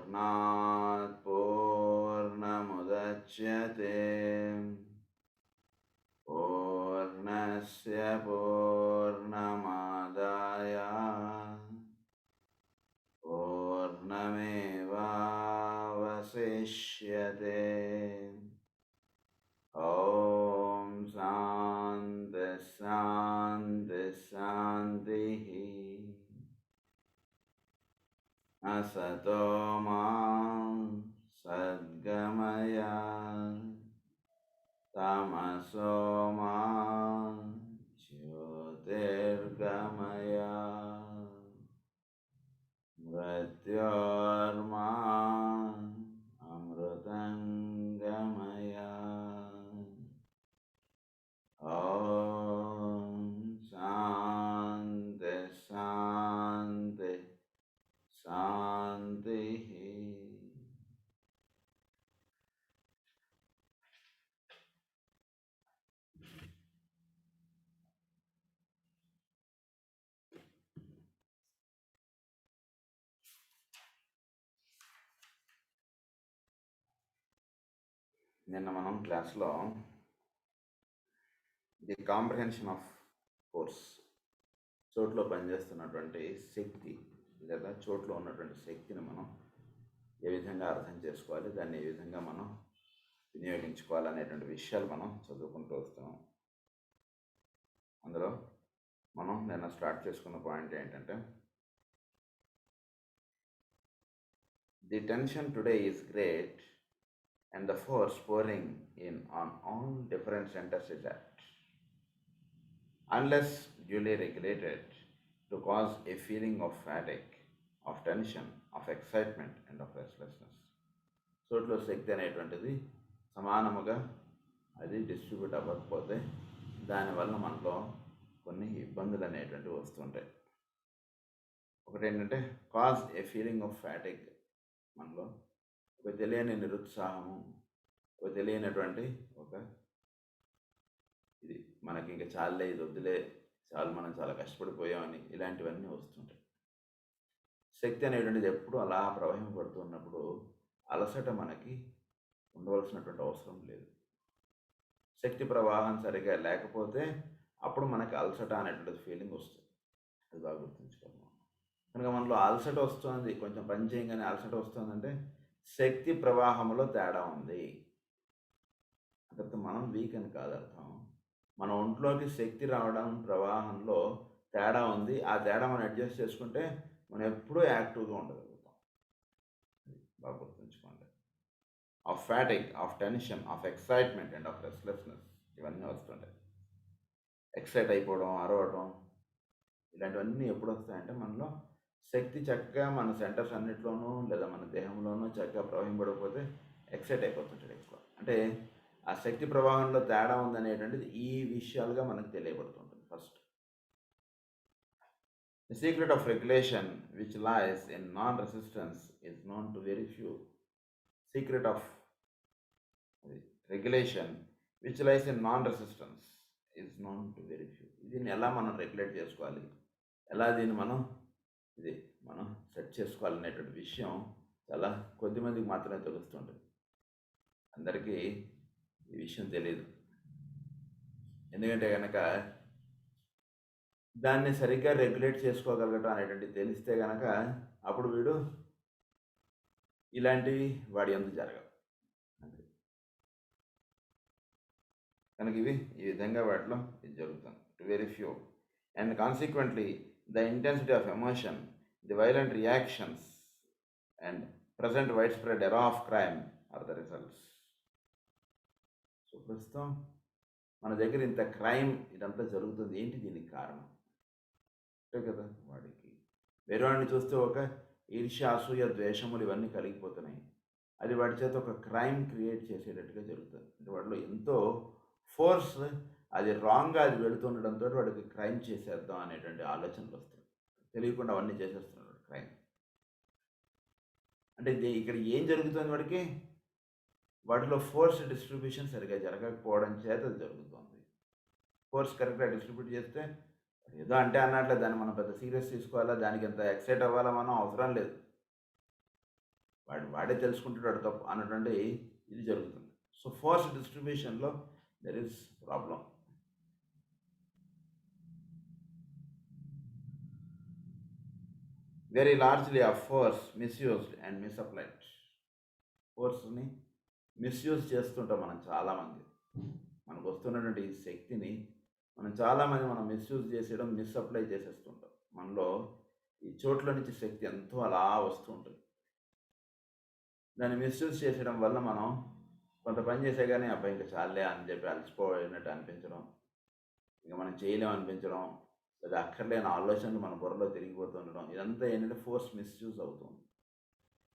पूर्णात् पूर्णमुदच्यते पूर्णस्य पूर्णमादाय पूर्णमेवावशिष्यते। ॐ शान्ति शान्ति शान्तिः। असतो मा सद्गमय तमसो मा ज्योतिर्गमय मृत्योर्मा अमृतङ्गमय। ॐ शान्ति शान्ति शान्तिः। నిన్న మనం క్లాస్లో ది కాంప్రహెన్షన్ ఆఫ్ ఫోర్స్, చోట్లో పనిచేస్తున్నటువంటి శక్తి లేదా చోట్లో ఉన్నటువంటి శక్తిని మనం ఏ విధంగా అర్థం చేసుకోవాలి, దాన్ని ఏ విధంగా మనం వినియోగించుకోవాలి అనేటువంటి విషయాలు మనం చదువుకుంటూ వస్తున్నాం. అందులో మనం నిన్న స్టార్ట్ చేసుకున్న పాయింట్ ఏంటంటే, the tension today is great and the force pouring in on all different centers is at, unless duly regulated, to cause a feeling of fatigue, of tension, of excitement and of restlessness. చోట్లో శక్తి అనేటువంటిది సమానముగా అది distribute అవ్వకపోతే దానివల్ల మనలో కొన్ని ఇబ్బందులు అనేటువంటివి వస్తుంటాయి. ఒకటి ఏంటంటే cause A feeling of fatigue, మనలో ఒక తెలియని నిరుత్సాహము, ఒక తెలియనటువంటి ఒక ఇది మనకి ఇంకా చాలే, ఇది వద్దులే, చాలు, మనం చాలా కష్టపడిపోయామని ఇలాంటివన్నీ వస్తుంటాయి. శక్తి అనేటువంటిది ఎప్పుడు అలా ప్రవహింపబడుతున్నప్పుడు అలసట మనకి ఉండవలసినటువంటి అవసరం లేదు. శక్తి ప్రవాహం సరిగా లేకపోతే అప్పుడు మనకి అలసట అనేటువంటి ఫీలింగ్ వస్తుంది. అది బాగా గుర్తుంచుకోవాలి. కనుక మనలో అలసట వస్తుంది, కొంచెం పని చేయగానే అలసట వస్తుందంటే శక్తి ప్రవాహంలో తేడా ఉంది. అంటే మనం వీక్ అని కాదు అర్థం. మన ఒంట్లోకి శక్తి రావడం ప్రవాహంలో తేడా ఉంది. ఆ తేడా మనం అడ్జస్ట్ చేసుకుంటే మనం ఎప్పుడూ యాక్టివ్గా ఉండగలుగుతాం. బాగా గుర్తుంచుకోండి. Of fatigue, of tension, of excitement and of restlessness ఇవన్నీ వస్తుంటాయి. ఎక్సైట్ అయిపోవడం, అరవడం, ఇలాంటివన్నీ ఎప్పుడు వస్తాయంటే మనలో శక్తి చక్కగా మన సెంటర్స్ అన్నిట్లోనూ లేదా మన దేహంలోనూ చక్కగా ప్రవహింపడకపోతే ఎక్సైట్ అయిపోతుంటాడు ఎక్కువ. అంటే ఆ శక్తి ప్రవాహంలో తేడా ఉందనేటువంటిది ఈ విషయాలుగా మనకు తెలియబడుతుంటుంది. First, the secret of regulation which lies in non resistance is known to very few. Secret of regulation which lies in non resistance is known to very few. దీన్ని ఎలా మనం రెగ్యులేట్ చేసుకోవాలి, ఎలా దీన్ని మనం సెట్ చేసుకోవాలనేటువంటి విషయం చాలా కొద్దిమందికి మాత్రమే తెలుస్తుంటుంది. అందరికీ ఈ విషయం తెలియదు. ఎందుకంటే కనుక దాన్ని సరిగ్గా రెగ్యులేట్ చేసుకోగలగటం అనేటువంటిది తెలిస్తే కనుక అప్పుడు వీడు ఇలాంటివి వాడి ఎందుకు జరగవు. అంతే. కనుక ఇవి ఈ విధంగా వాటిలో ఇది జరుగుతుంది. To very few and consequently the intensity of emotion, the violent reactions and present widespread era of crime are the results. So ప్రస్తుతం మన దగ్గర ఇంత క్రైమ్ ఇదంతా జరుగుతుంది. ఏంటి దీనికి కారణం? అంతే కదా, వాడికి వేరే వాడిని చూస్తే ఒక ఈర్ష్య, అసూయ, ద్వేషములు ఇవన్నీ కలిగిపోతున్నాయి. అది వాడి చేత ఒక క్రైమ్ క్రియేట్ చేసేటట్టుగా జరుగుతుంది. అంటే వాడిలో ఎంతో ఫోర్స్, అది రాంగ్గా అది వెళుతుండడంతో వాడికి క్రైమ్ చేసేద్దాం అనేటువంటి ఆలోచనలు వస్తాయి. తెలియకుండా అవన్నీ చేసేస్తున్నాడు క్రైమ్. అంటే ఇక్కడ ఏం జరుగుతుంది, వాడికి వాటిలో ఫోర్స్ డిస్ట్రిబ్యూషన్ సరిగా జరగకపోవడం చేత అది జరుగుతుంది. ఫోర్స్ కరెక్ట్గా డిస్ట్రిబ్యూట్ చేస్తే ఏదో అంటే అన్నట్లే దాన్ని మనం పెద్ద సీరియస్ తీసుకోవాలా, దానికి ఎంత ఎక్సైట్ అవ్వాలా మనం అవసరం లేదు. వాడే తెలుసుకుంటాడు తప్పు అన్నటువంటి ఇది జరుగుతుంది. సో ఫోర్స్ డిస్ట్రిబ్యూషన్లో there is problem. Very largely of force misused and misapplied. ఫోర్స్ని మిస్యూజ్ చేస్తుంటాం మనం చాలామంది. మనకు వస్తున్నటువంటి ఈ శక్తిని చాలామంది మిస్యూజ్ చేసేయడం, మిస్అప్లై చేసేస్తుంటాం. మనలో ఈ చోట్ల నుంచి శక్తి ఎంతో అలా వస్తూ ఉంటుంది. దాన్ని మిస్యూజ్ చేసేయడం వల్ల మనం కొంత పని చేసే కానీ అబ్బాయి ఇంకా చాలే అని చెప్పి అలసిపోయినట్టు అనిపించడం, ఇంకా మనం చేయలేం అనిపించడం, లేదా అక్కర్లేని ఆలోచనలు మన బుర్రలో తిరిగిపోతూ ఉండడం, ఇదంతా ఏంటంటే ఫోర్స్ మిస్యూజ్ అవుతుంది.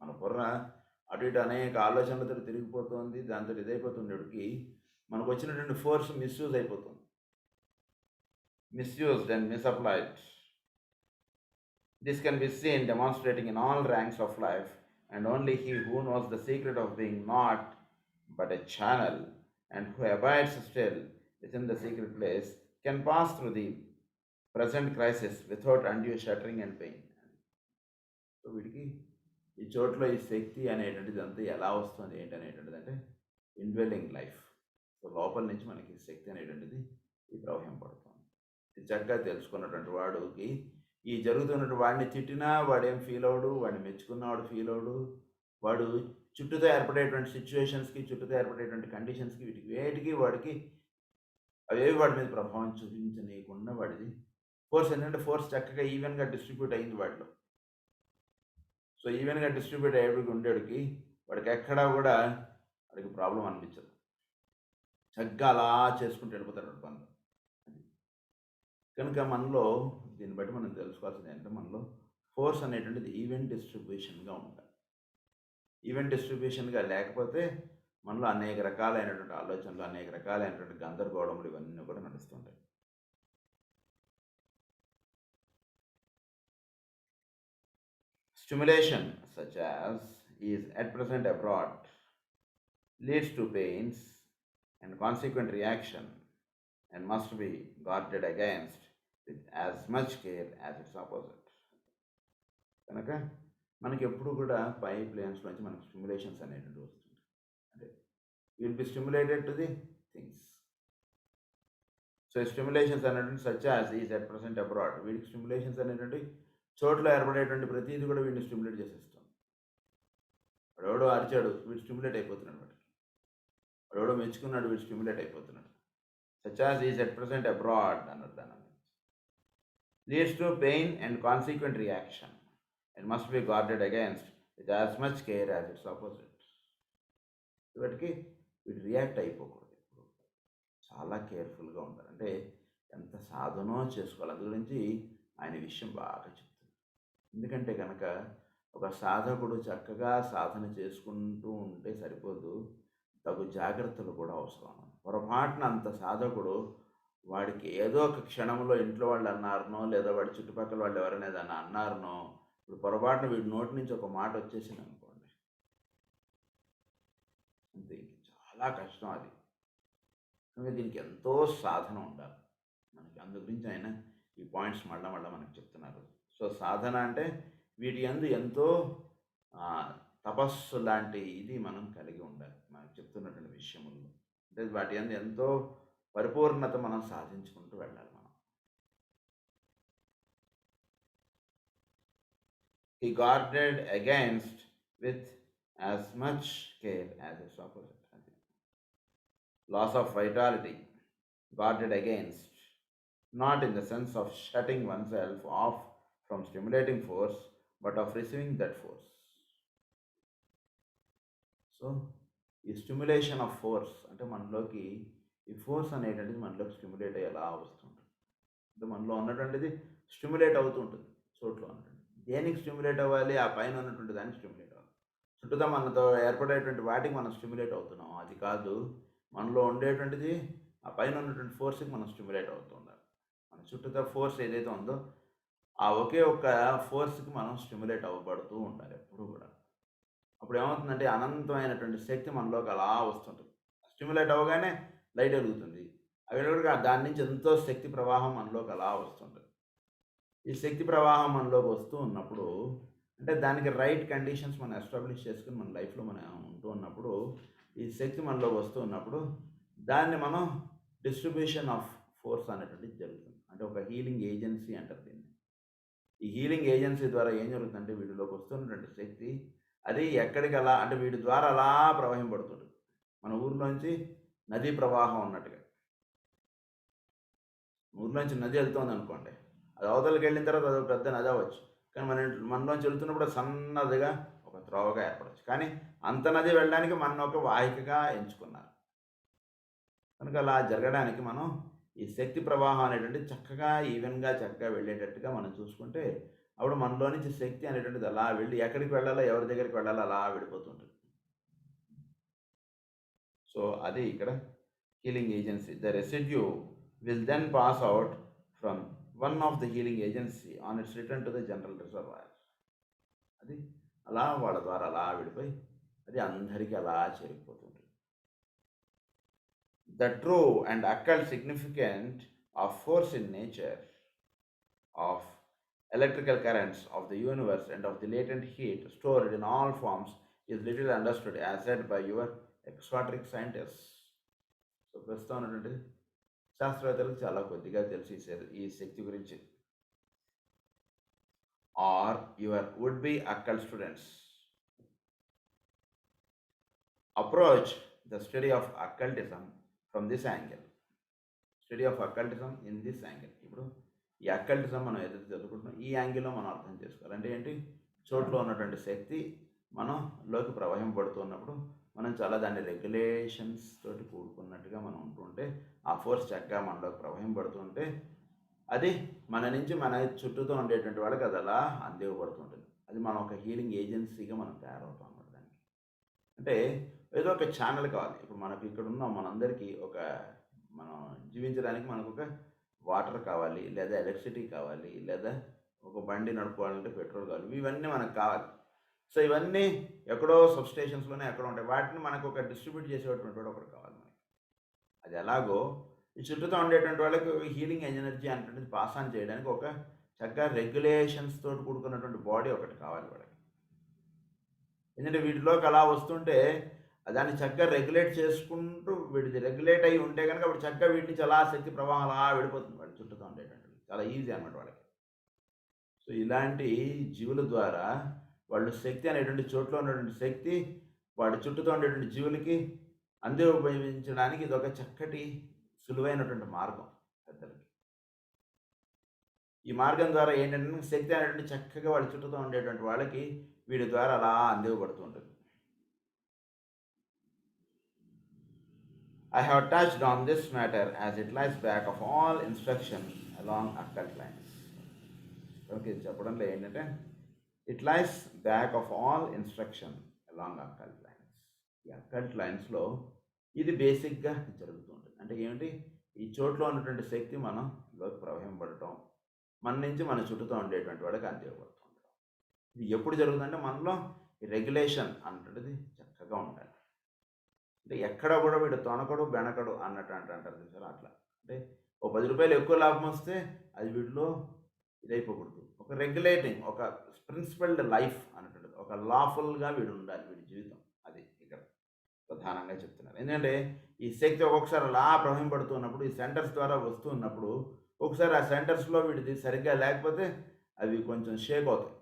మన బుర్ర అటు ఇటు అనేక ఆలోచనలతో తిరిగిపోతుంది. దాంతో ఇదైపోతుండేటికి మనకు వచ్చినటువంటి ఫోర్స్ మిస్యూజ్ అయిపోతుంది. Misused and misapplied. This can be seen demonstrating in all ranks of life, and only he who knows the secret of being not but a channel, and who abides still within the secret place, can pass through the present crisis without undue shattering and pain. So వీటికి ఈ చోట్ల ఈ శక్తి అనేటువంటిది అంతా ఎలా వస్తుంది ఏంటనేటువంటిది అంటే indwelling life. So లోపల నుంచి మనకి శక్తి అనేటువంటిది ఈ ప్రవహింపడుతుంది. చక్కగా తెలుసుకున్నటువంటి వాడికి ఈ జరుగుతున్నటువంటి వాడిని తిట్టినా వాడేం ఫీల్ అవడు, వాడిని మెచ్చుకున్న వాడు ఫీల్ అవడు. వాడు చుట్టూతో ఏర్పడేటువంటి సిచ్యువేషన్స్కి, చుట్టూతో ఏర్పడేటువంటి కండిషన్స్కి, వేటికి వాడికి అవేవి వాడి మీద ప్రభావం చూపించనీయకుండా వాడిది ఫోర్స్ ఏంటంటే ఫోర్స్ చక్కగా ఈవెన్గా డిస్ట్రిబ్యూట్ అయింది వాడిలో. సో ఈవెన్గా డిస్ట్రిబ్యూట్ అయ్యేటికి ఉండేటికి వాడికి ఎక్కడా కూడా వాడికి ప్రాబ్లం అనిపించదు. చక్కగా అలా చేసుకుంటూ వెళ్ళిపోతాడు పనులు. కనుక మనలో దీన్ని బట్టి మనం తెలుసుకోవాల్సింది ఏంటంటే మనలో ఫోర్స్ అనేటువంటిది ఈవెంట్ డిస్ట్రిబ్యూషన్గా ఉండాలి. ఈవెంట్ డిస్ట్రిబ్యూషన్గా లేకపోతే మనలో అనేక రకాలైనటువంటి ఆలోచనలు, అనేక రకాలైనటువంటి గందరగోళములు ఇవన్నీ కూడా నడుస్తుంటాయి. Stimulation such as is at present abroad leads to pains and consequent reaction and must be guarded against with as much care as its opposite. కనుక మనకి ఎప్పుడు కూడా పై ప్లేన్స్ నుంచి మనకు స్టిమ్యులేషన్స్ అనేటువంటి వస్తుంది. అంటే will be stimulated to the things. So stimulations అనేటువంటి such as is at present abroad. వీడికి స్టిమ్యులేషన్స్ అనేటువంటి చోట్ల ఏర్పడేటువంటి ప్రతిదీ కూడా వీడిని స్టిమ్యులేట్ చేసేస్తాం. వాడెవడో అరిచాడు, వీడు స్టిమ్యులేట్ అయిపోతున్నాడు. వాడెవడో మెచ్చుకున్నాడు, వీడు స్టిమ్యులేట్ అయిపోతున్నాడు. such as is at present abroad leads to pain and consequent reaction and must be guarded against with as much care as its opposite. వీటికి వీడు రియాక్ట్ అయిపోకూడదు. ఎప్పుడు చాలా కేర్ఫుల్గా ఉంటారు. అంటే ఎంత సాధనో చేసుకోవాలి. అందు గురించి ఆయన విషయం బాగా చెప్తుంది. ఎందుకంటే కనుక ఒక సాధకుడు చక్కగా సాధన చేసుకుంటూ ఉంటే సరిపోదు, తగు జాగ్రత్తలు కూడా అవసరం. పొరపాటున అంత సాధకుడు వాడికి ఏదో ఒక క్షణంలో ఇంట్లో వాళ్ళు అన్నారనో, లేదా వాడి చుట్టుపక్కల వాళ్ళు ఎవరైనా ఏదన్నా అన్నారనో, ఇప్పుడు పొరపాటున వీడి నోటి నుంచి ఒక మాట వచ్చేసింది అనుకోండి, అంతే చాలా కష్టం అది. కనుక దీనికి ఎంతో సాధన ఉండాలి మనకి. అందు గురించి ఆయన ఈ పాయింట్స్ మళ్ళా మనకు చెప్తున్నారు. సో సాధన అంటే వీటి యందు ఎంతో తపస్సు లాంటి ఇది మనం కలిగి ఉండాలి మనకు చెప్తున్నటువంటి విషయముల్లో. అంటే వాటి యందు ఎంతో పరిపూర్ణత మనం సాధించుకుంటూ వెళ్ళాలి మనం. He guarded against with as much care as its opposite. Loss of vitality, guarded against, not in the sense of shutting oneself off from stimulating force, but of receiving that force. So ఈ stimulation of force అంటే మనలోకి ఈ force అనేటువంటిది మనలోకి stimulate అయ్యేలా వస్తుంటుంది. అంటే మనలో ఉన్నటువంటిది స్టిమ్యులేట్ అవుతుంటుంది చోట్లో ఉన్నటువంటి. దేనికి స్టిమ్యులేట్ అవ్వాలి? ఆ పైన ఉన్నటువంటి దానికి స్టిమ్యులేట్ అవ్వాలి. చుట్టూతా మనతో ఏర్పడేటువంటి వాటికి మనం స్టిమ్యులేట్ అవుతున్నాం. అది కాదు, మనలో ఉండేటువంటిది ఆ పైన ఉన్నటువంటి ఫోర్స్కి మనం స్టిమ్యులేట్ అవుతూ ఉండాలి. మన చుట్టూతా ఫోర్స్ ఏదైతే ఉందో ఆ ఒకే ఒక్క ఫోర్స్కి మనం స్టిమ్యులేట్ అవ్వబడుతూ ఉండాలి ఎప్పుడు కూడా. అప్పుడు ఏమవుతుందంటే అనంతమైనటువంటి శక్తి మనలోకి అలా వస్తుంటుంది. స్టిమ్యులేట్ అవ్వగానే లైట్ వెలుగుతుంది. అవి దాని నుంచి ఎంతో శక్తి ప్రవాహం మనలోకి అలా వస్తుంటుంది. ఈ శక్తి ప్రవాహం మనలోకి వస్తూ ఉన్నప్పుడు అంటే దానికి రైట్ కండిషన్స్ మనం ఎస్టాబ్లిష్ చేసుకుని మన లైఫ్లో మనం ఉంటూ ఉన్నప్పుడు ఈ శక్తి మనలో వస్తూ ఉన్నప్పుడు దాన్ని మనం డిస్ట్రిబ్యూషన్ ఆఫ్ ఫోర్స్ అనేటువంటిది జరుగుతుంది. అంటే ఒక హీలింగ్ ఏజెన్సీ అంటారు దీన్ని. ఈ హీలింగ్ ఏజెన్సీ ద్వారా ఏం జరుగుతుందంటే వీటిలోకి వస్తున్నటువంటి శక్తి అది ఎక్కడికి అలా అంటే వీటి ద్వారా అలా ప్రవహింపడుతుంది. మన ఊర్లోంచి నదీ ప్రవాహం ఉన్నట్టుగా. ఊర్లోంచి నది వెళ్తుంది అనుకోండి, అది అవతలకి వెళ్ళిన తర్వాత అది పెద్ద నది అవ్వచ్చు. కానీ మనలోంచి వెళ్తున్నప్పుడు సన్నదిగా ఒక త్రోవగా ఏర్పడవచ్చు. కానీ అంత నది వెళ్ళడానికి మన ఒక వాహికగా ఎంచుకున్నారు. కనుక అలా జరగడానికి మనం ఈ శక్తి ప్రవాహం అనేటువంటిది చక్కగా ఈవెన్గా చక్కగా వెళ్ళేటట్టుగా మనం చూసుకుంటే అప్పుడు మనలో నుంచి శక్తి అనేటువంటిది అలా వెళ్ళి ఎక్కడికి వెళ్ళాలో ఎవరి దగ్గరికి వెళ్ళాలో అలా వెళ్ళిపోతుంటుంది. సో అది ఇక్కడ healing agency. The residue will then pass out from one of the healing agency on its return to the general reservoir. అది అలా వాళ్ళ ద్వారా అలా విడిపోయి అది అందరికీ అలా చేరిపోతుంది. The true and occult significance of force in nature, of electrical currents of the universe and of the latent heat stored in all forms is little understood as said by your exoteric scientists. So ప్రస్తుతం ఉన్నటువంటి శాస్త్రవేత్తలకు చాలా కొద్దిగా తెలిసి ఈ శక్తి గురించి. Are your would be occult students approach the study of occultism from this angle. Study of occultism in this angle. ఇప్పుడు ఈ అక్కల్టిజం మనం ఏదైతే చదువుకుంటున్నాం ఈ యాంగిల్లో మనం అర్థం చేసుకోవాలి. అంటే ఏంటి, చోట్లో ఉన్నటువంటి శక్తి మనలోకి ప్రవహింపబడుతున్నప్పుడు మనం చాలా దాన్ని రెగ్యులేషన్స్ తోటి కూడుకున్నట్టుగా మనం ఉంటుంటే ఆ ఫోర్స్ చక్కగా మనలోకి ప్రవహింపబడుతుంటే అది మన నుంచి మన చుట్టూతో ఉండేటువంటి వాళ్ళకి అది అలా అందివ్వబడుతుంటుంది. అది మనం ఒక హీలింగ్ ఏజెన్సీగా మనం తయారవుతాం అన్నమాట దానికి. అంటే ఏదో ఒక ఛానల్ కావాలి. ఇప్పుడు మనకి ఇక్కడ ఉన్న మనందరికీ ఒక మనం జీవించడానికి మనకు ఒక వాటర్ కావాలి, లేదా ఎలక్ట్రిసిటీ కావాలి, లేదా ఒక బండి నడుపుకోవాలంటే పెట్రోల్ కావాలి. ఇవన్నీ మనకు కావాలి. సో ఇవన్నీ ఎక్కడో సబ్స్టేషన్స్లోనే ఎక్కడో ఉంటాయి. వాటిని మనకు ఒక డిస్ట్రిబ్యూట్ చేసేటువంటి వాడు ఒకటి కావాలి మనకి. అది ఎలాగో ఈ చుట్టూతో ఉండేటువంటి వాళ్ళకి హీలింగ్ ఎనర్జీ అనేటువంటిది పాస్ ఆన్ చేయడానికి ఒక చక్కగా రెగ్యులేషన్స్ తోటి కూడుకున్నటువంటి బాడీ ఒకటి కావాలి వాళ్ళకి. ఎందుకంటే వీటిలోకి అలా వస్తుంటే దాన్ని చక్కగా రెగ్యులేట్ చేసుకుంటూ వీటిది రెగ్యులేట్ అయ్యి ఉంటే కనుక అప్పుడు చక్కగా వీటి నుంచి అలా శక్తి ప్రవాహం అలా వెళ్ళిపోతుంది వాడి చుట్టూతో ఉండేటువంటి. చాలా ఈజీ అనమాట వాళ్ళకి. సో ఇలాంటి జీవుల ద్వారా వాళ్ళు శక్తి అనేటువంటి చోట్లో ఉన్నటువంటి శక్తి వాడి చుట్టూతో ఉండేటువంటి జీవులకి ఉపయోగించడానికి ఇది ఒక చక్కటి సులువైనటువంటి మార్గం పెద్దలకి. ఈ మార్గం ద్వారా ఏంటంటే శక్తి అనేటువంటి చక్కగా వాళ్ళ చుట్టూతో ఉండేటువంటి వాళ్ళకి వీడి ద్వారా అలా అందివ్వబడుతూ ఉంటుంది. I have touched on this matter as it lies back of all instruction along occult lines. Okay, చెప్పడంలో ఏంటంటే it lies back of all instruction along occult lines. ఈ అక్కల్ట్ లైన్స్లో ఇది బేసిక్గా జరుగుతుంటుంది. అంటే ఏమిటి, ఈ చోట్లో ఉన్నటువంటి శక్తి మనలోకి ప్రవహింపడటం, మన నుంచి మన చుట్టూతో ఉండేటువంటి వాడికి అందివ్వబడుతుంటాం. ఇది ఎప్పుడు జరుగుతుందంటే మనలో ఈ రెగ్యులేషన్ అన్నటువంటిది చక్కగా ఉండాలి. అంటే ఎక్కడ కూడా వీడు తొనకడు బెనకడు అన్నట్టు అంటారు చూసారా, అట్లా. అంటే ఓ 10 రూపాయలు ఎక్కువ లాభం వస్తే అది వీడిలో ఇదైపోకూడదు. ఒక రెగ్యులేటింగ్, ఒక ప్రిన్సిపల్డ్ లైఫ్ అన్నటువంటిది, ఒక లాఫుల్గా వీడు ఉండాలి వీడి జీవితం. అది ఇక్కడ ప్రధానంగా చెప్తున్నారు. ఎందుకంటే ఈ శక్తి ఒక్కొక్కసారి అలా ప్రవహింపడుతున్నప్పుడు ఈ సెంటర్స్ ద్వారా వస్తూ ఉన్నప్పుడు ఒకసారి ఆ సెంటర్స్లో వీటిది సరిగ్గా లేకపోతే అవి కొంచెం షేక్ అవుతాయి.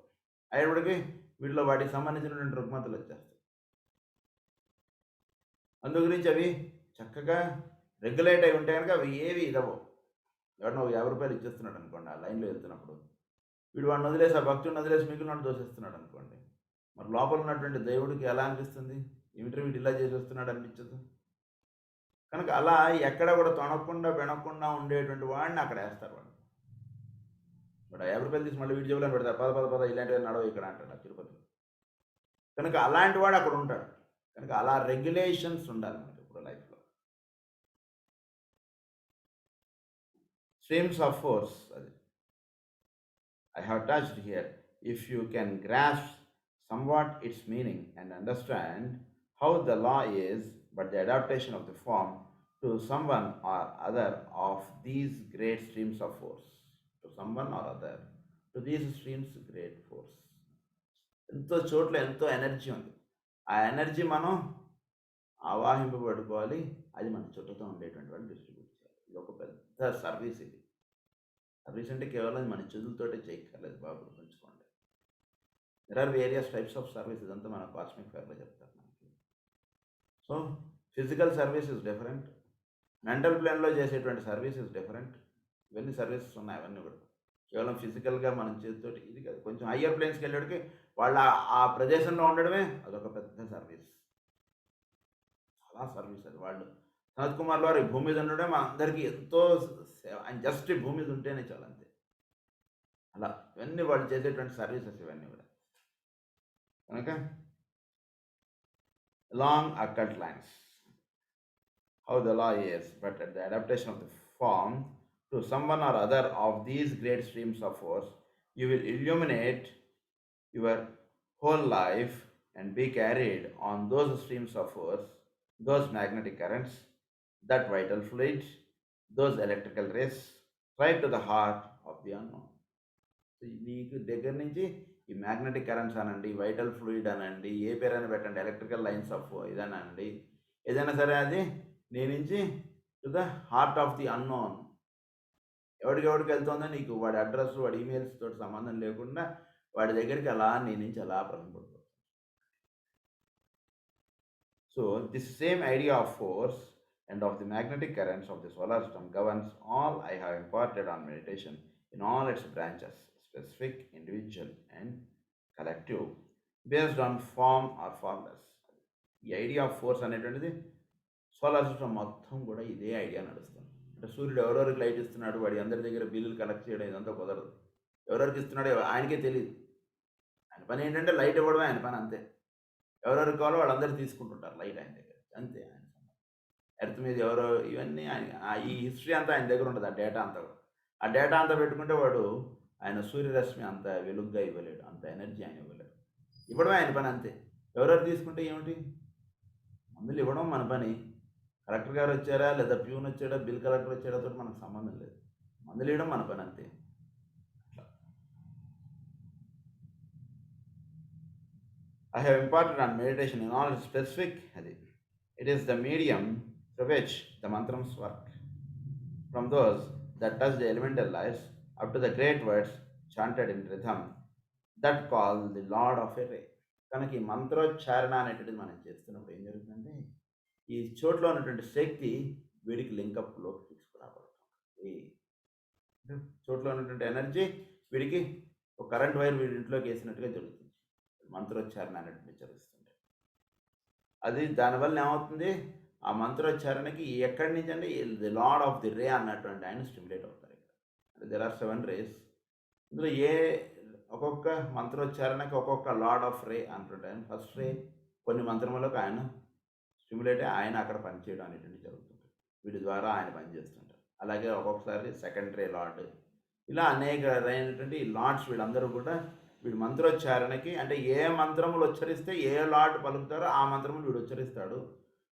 అయ్యేప్పటికీ వీటిలో వాటికి సంబంధించినటువంటి రుగ్మతలు వచ్చేస్తాయి. అందు గురించి అవి చక్కగా రెగ్యులేట్ అయి ఉంటే కనుక అవి ఏవి ఇదవో. ఎవరినో 50 రూపాయలు ఇచ్చేస్తున్నాడు అనుకోండి, ఆ లైన్లో వెళ్తున్నప్పుడు వీడు వాడిని వదిలేసి, ఆ భక్తుడిని వదిలేసి మిగిలిన దోషిస్తున్నాడు అనుకోండి, మరి లోపల ఉన్నటువంటి దేవుడికి ఎలా అనిపిస్తుంది? ఏమిటి వీడు ఇలా చేసేస్తున్నాడు అనిపించదు. కనుక అలా ఎక్కడ కూడా తొనకుండా బెనకుండా ఉండేటువంటి వాడిని అక్కడ వేస్తారు వాడు. వాడు 50 రూపాయలు తీసి మళ్ళీ వీడి జేబులో పెడతారు. పద పద పద ఇలాంటివి నడవ ఇక్కడ అంటాడు ఆ తిరుపతిలో. కనుక అలాంటి వాడు అక్కడ ఉంటాడు. కనుక అలా రెగ్యులేషన్స్ ఉండాలి మనకి ఇప్పుడు లైఫ్లో. స్ట్రీమ్స్ ఆఫ్ ఫోర్స్, అది I have touched here. If you can grasp somewhat its meaning and understand how the law is but the adaptation of the form to someone or other of these great streams of force. To someone or other, to these streams great force. ఎంతో చోట్ల ఎంతో energy ఉంది. ఆ energy మనం ఆవాహింపబడుకోవాలి. అది మన చుట్టూతో ఉండేటువంటి వాళ్ళు డిస్ట్రిబ్యూట్ చేయాలి. ఇది ఒక పెద్ద సర్వీస్ ఇది. సర్వీస్ అంటే కేవలం మన చేతులతోటే చేయక్కర్లేదు బాబు, గుర్తుంచుకోండి. There are various types of service. ఇదంతా మన కాస్మిక్ ఫైర్‌లో చెప్తారు మనకి. So, physical service is different. Mental ప్లేన్‌లో చేసేటువంటి సర్వీస్ ఇస్ డిఫరెంట్. ఇవన్నీ సర్వీసెస్ ఉన్నాయి అవన్నీ కూడా. కేవలం ఫిజికల్‌గా మనం చేతితోటి ఇది కాదు. కొంచెం హయ్యర్ ప్లేన్స్‌కెళ్ళేటికి వాళ్ళ ఆ ప్రదేశంలో ఉండడమే అదొక పెద్ద సర్వీస్. చాలా సర్వీస్ అది. వాళ్ళు సనత్ కుమార్ వారు ఈ భూమి మీద ఉండడం మనందరికీ ఎంతో సేవ. ఆయన జస్ట్ ఈ భూమి మీద ఉంటేనే చాలు అంతే. అలా ఇవన్నీ వాళ్ళు చేసేటువంటి సర్వీసెస్ ఇవన్నీ కూడా. కనుక along occult lines, how the law is, but at the adaptation of the form to someone or other of these great streams of force, you will illuminate your whole life and be carried on those streams of force, those magnetic currents, that vital fluid, those electrical rays, right to the heart of the unknown. నీకు దగ్గర నుంచి ఈ magnetic currents అనండి, vital fluid అనండి, ఏ పేరైనా పెట్టండి, electrical lines of ఇదనండి, ఏదైనా సరే అది నీ నుంచి to the heart of the unknown. ఎవడికెవడికి వెళ్తుందో నీకు వాడి అడ్రస్, వాడి ఈమెయిల్స్ తోటి సంబంధం లేకుండా వాడి దగ్గరికి అలా నీ నుంచి అలా ప్రసంపడుతుంది. So this same idea of force and of the magnetic currents of the solar system governs all I have imparted on meditation in all its branches, specific, individual, and collective, based on form or formless. ఈ idea of force అనేటువంటిది solar system మొత్తం కూడా ఇదే idea నడుస్తుంది. అంటే సూర్యుడు ఎవరెవరికి light ఇస్తున్నాడు, వాడి అందరి దగ్గర బిల్లులు కలెక్ట్ చేయడం ఇదంతా కుదరదు. ఎవరెవరికి ఇస్తున్నాడో ఆయనకే తెలియదు. ఆయన పని ఏంటంటే లైట్ ఇవ్వడమే ఆయన పని, అంతే. ఎవరెవరికి కావాలో వాళ్ళందరూ తీసుకుంటుంటారు లైట్ ఆయన దగ్గర, అంతే. ఆయన ఎర్త్ మీద ఎవరో ఇవన్నీ ఆయన ఈ హిస్టరీ అంతా ఆయన దగ్గర ఉంటుంది, ఆ డేటా అంతా కూడా. ఆ డేటా అంతా పెట్టుకుంటే వాడు ఆయన సూర్యరశ్మి అంత వెలుగ్గా ఇవ్వలేడు, అంత ఎనర్జీ ఆయన ఇవ్వలేడు. ఇవ్వడమే ఆయన పని, అంతే. ఎవరెవరు తీసుకుంటే ఏమిటి, మందులు ఇవ్వడం మన పని. కలెక్టర్ గారు వచ్చారా లేదా ప్యూన్ వచ్చాడా బిల్ కలెక్టర్ వచ్చాడా తోటి మనకు సంబంధం లేదు. మందులు ఇవ్వడం మన పని, అంతే. I have imparted on meditation in all specific. It is the medium through which the mantrams work. From those that touch the elemental lives up to the great words chanted in rhythm that call the Lord of a ray. కనుక ఈ మంత్రోచ్చారణ అనేటువంటిది మనం చేస్తున్నప్పుడు ఏం జరుగుతుందంటే ఈ చోట్లో ఉన్నటువంటి శక్తి వీడికి లింకప్లోకి తీసుకురాబడుతుంది. చోట్లో ఉన్నటువంటి ఎనర్జీ వీడికి ఒక కరెంట్ వైర్ వీడి ఇంట్లోకి వేసినట్టుగా జరుగుతుంది. మంత్రోచ్చారణ అనేటువంటి జరుగుతుంది. అది దానివల్ల ఏమవుతుంది, ఆ మంత్రోచ్చారణకి ఎక్కడి నుంచి అంటే ది లార్డ్ ఆఫ్ ది రే అన్నటువంటి ఆయన స్టిమ్యులేట్ అవుతారు. ఇక్కడ దెర్ ఆర్ 7 రేస్. ఇందులో ఒక్కొక్క మంత్రోచ్చారణకి ఒక్కొక్క లార్డ్ ఆఫ్ రే అంటుంటే ఆయన ఫస్ట్ రే కొన్ని మంత్రములకు ఆయన స్టిమ్యులేట్ ఆయన అక్కడ పనిచేయడం అనేటువంటి జరుగుతుంది. వీటి ద్వారా ఆయన పనిచేస్తుంటారు. అలాగే ఒక్కొక్కసారి సెకండ్ రే లార్డ్, ఇలా అనేక అయినటువంటి లార్డ్స్ వీళ్ళందరూ కూడా వీడు మంత్రోచ్చారణకి అంటే ఏ మంత్రములు ఉచ్చరిస్తే ఏ లార్డ్ పలుకుతారో ఆ మంత్రములు వీడు ఉచ్చరిస్తాడు.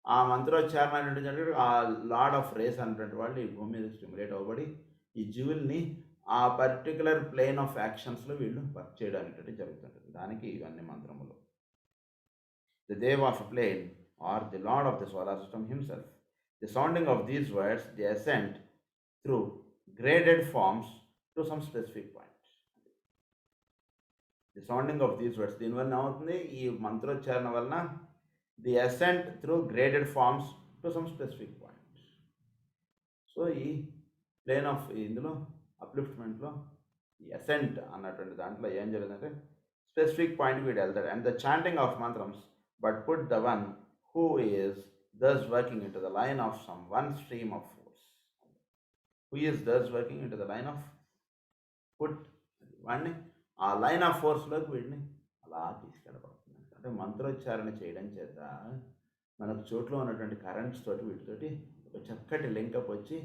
ఆ మంత్రోచ్చారణ అనేటువంటి ఆ లార్డ్ ఆఫ్ రేస్ అనేటువంటి వాళ్ళు ఈ భూమి మీద స్టిమ్యులేట్ అవ్వబడి ఈ జీవుల్ని ఆ పర్టికులర్ ప్లేన్ ఆఫ్ యాక్షన్స్లో వీళ్ళు వర్క్ చేయడం అనేటువంటి జరుగుతుంటుంది. దానికి ఇవన్నీ మంత్రములు. The dev of plane or the lord of the solar system himself. The sounding of these words the ascent through graded forms to some specific point. The sounding of these words దీనివల్ల ఏమవుతుంది, ఈ మంత్రోచ్చారణ వలన the ascent through graded forms to some specific point. So ఈ plane of ఇందులో అప్లిఫ్ట్మెంట్లో ఈ assigned అన్నటువంటి దాంట్లో ఏం జరిగిందంటే స్పెసిఫిక్ పాయింట్కి వీడు వెళ్తాడు. And the chanting of mantrams but put the one who is thus working into the line of some one stream of force. Who is thus working into the line of put, వాడిని ఆ line of ఫోర్స్లోకి వీడిని అలా తీసుకెళ్ళబడుతుంది. అంటే మంత్రోచ్చారణ చేయడం చేత మనకు చోట్లో ఉన్నటువంటి currents తోటి వీటితోటి ఒక చక్కటి లింకప్ వచ్చి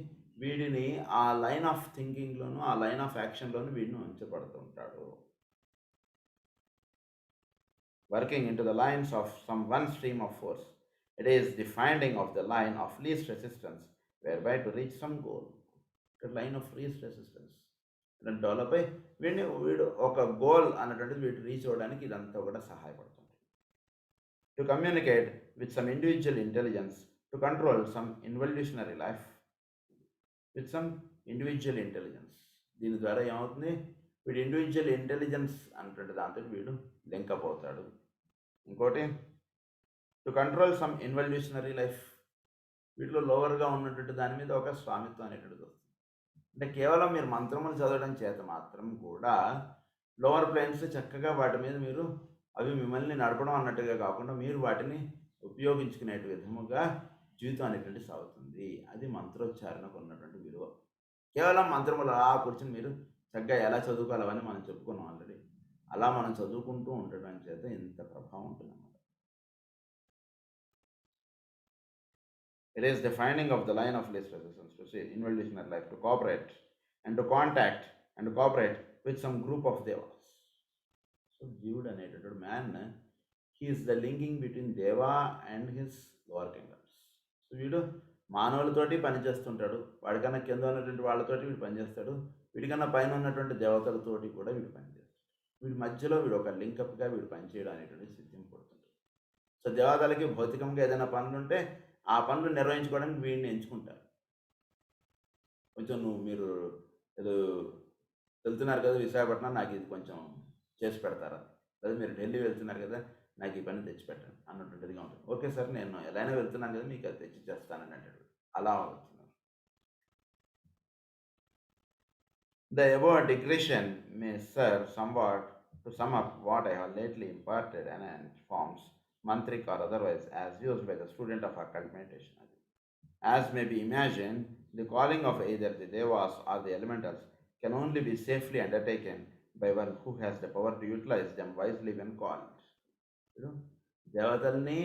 వీడిని ఆ లైన్ ఆఫ్ థింకింగ్లోను ఆ లైన్ ఆఫ్ యాక్షన్లోను వీడిని ఉంచబడుతూ ఉంటాడు. Working into the lines of some one stream of force, it is the finding of the line of least resistance whereby to reach some goal. Line of least resistance develop అయ్యి వీడు ఒక goal అన్నటువంటిది వీడు reach అవ్వడానికి ఇదంతా కూడా సహాయపడుతుంది. To communicate with some individual intelligence to control some involutionary life with some individual intelligence. దీని ద్వారా ఏమవుతుంది, వీడు ఇండివిజువల్ ఇంటెలిజెన్స్ అన్నటువంటి దాంతో వీడు లింకప్ అవుతాడు. ఇంకోటి to control some involutionary life, వీటిలో లోవర్గా ఉన్నటువంటి దాని మీద ఒక స్వామిత్వం అనేటువంటిది వస్తుంది. అంటే కేవలం మీరు మంత్రములు చదవడం చేత మాత్రం కూడా లోవర్ ప్లేన్స్ చక్కగా వాటి మీద మీరు అవి మిమ్మల్ని నడపడం అన్నట్టుగా కాకుండా మీరు వాటిని ఉపయోగించుకునే విధముగా జీవితం అనేటువంటి సాగుతుంది. అది మంత్రోచ్చారణకు ఉన్నటువంటి విలువ. కేవలం మంత్రములు అలా కూర్చొని మీరు చక్కగా ఎలా చదువుకోవాలి అవన్నీ మనం చెప్పుకున్నాం ఆల్రెడీ. అలా మనం చదువుకుంటూ ఉండడం చేత ఇంత ప్రభావం ఉంటుందన్నమాట. It is the finding of the line of least resistance to say involutionary life to cooperate and to contact and to cooperate with some group of devas. So Jude అనేటటువంటి man, he is the linking between Deva and his lower kingdoms. So వీడు మానవులతోటి పనిచేస్తుంటాడు, వాడికన్నా కింద ఉన్నటువంటి వాళ్ళతోటి వీడు పనిచేస్తాడు, వీడికన్నా పైన ఉన్నటువంటి దేవతలతోటి కూడా వీడు పనిచేస్తాడు. వీడి మధ్యలో వీడు ఒక లింకప్గా వీడు పనిచేయడం అనేటువంటి సిద్ధింపు పడుతుంది. సో దేవతలకి భౌతికంగా ఏదైనా పనులు ఉంటే ఆ పనులు నిర్వహించుకోవడానికి వీడిని ఎంచుకుంటారు. కొంచెం మీరు ఏదో వెళ్తున్నారు కదా విశాఖపట్నం, నాకు ఇది కొంచెం చేసి పెడతారా, లేదా మీరు ఢిల్లీ వెళ్తున్నారు కదా నాకు ఈ పని తెచ్చి పెట్టండి అన్నటువంటిదిగా ఉంటుంది. ఓకే సార్, నేను ఎలా అయినా వెళ్తున్నాను కదా మీకు అది తెచ్చి చేస్తానని అంటాడు. అలా అవుతుంది. The above digression may serve somewhat to sum up what I have lately imparted and forms, mantric or otherwise, as used by the student of occult meditation. As may be imagined, the calling of either the devas or the elementals can only be safely undertaken by one who has the power to utilize them wisely when called. దేవతల్ని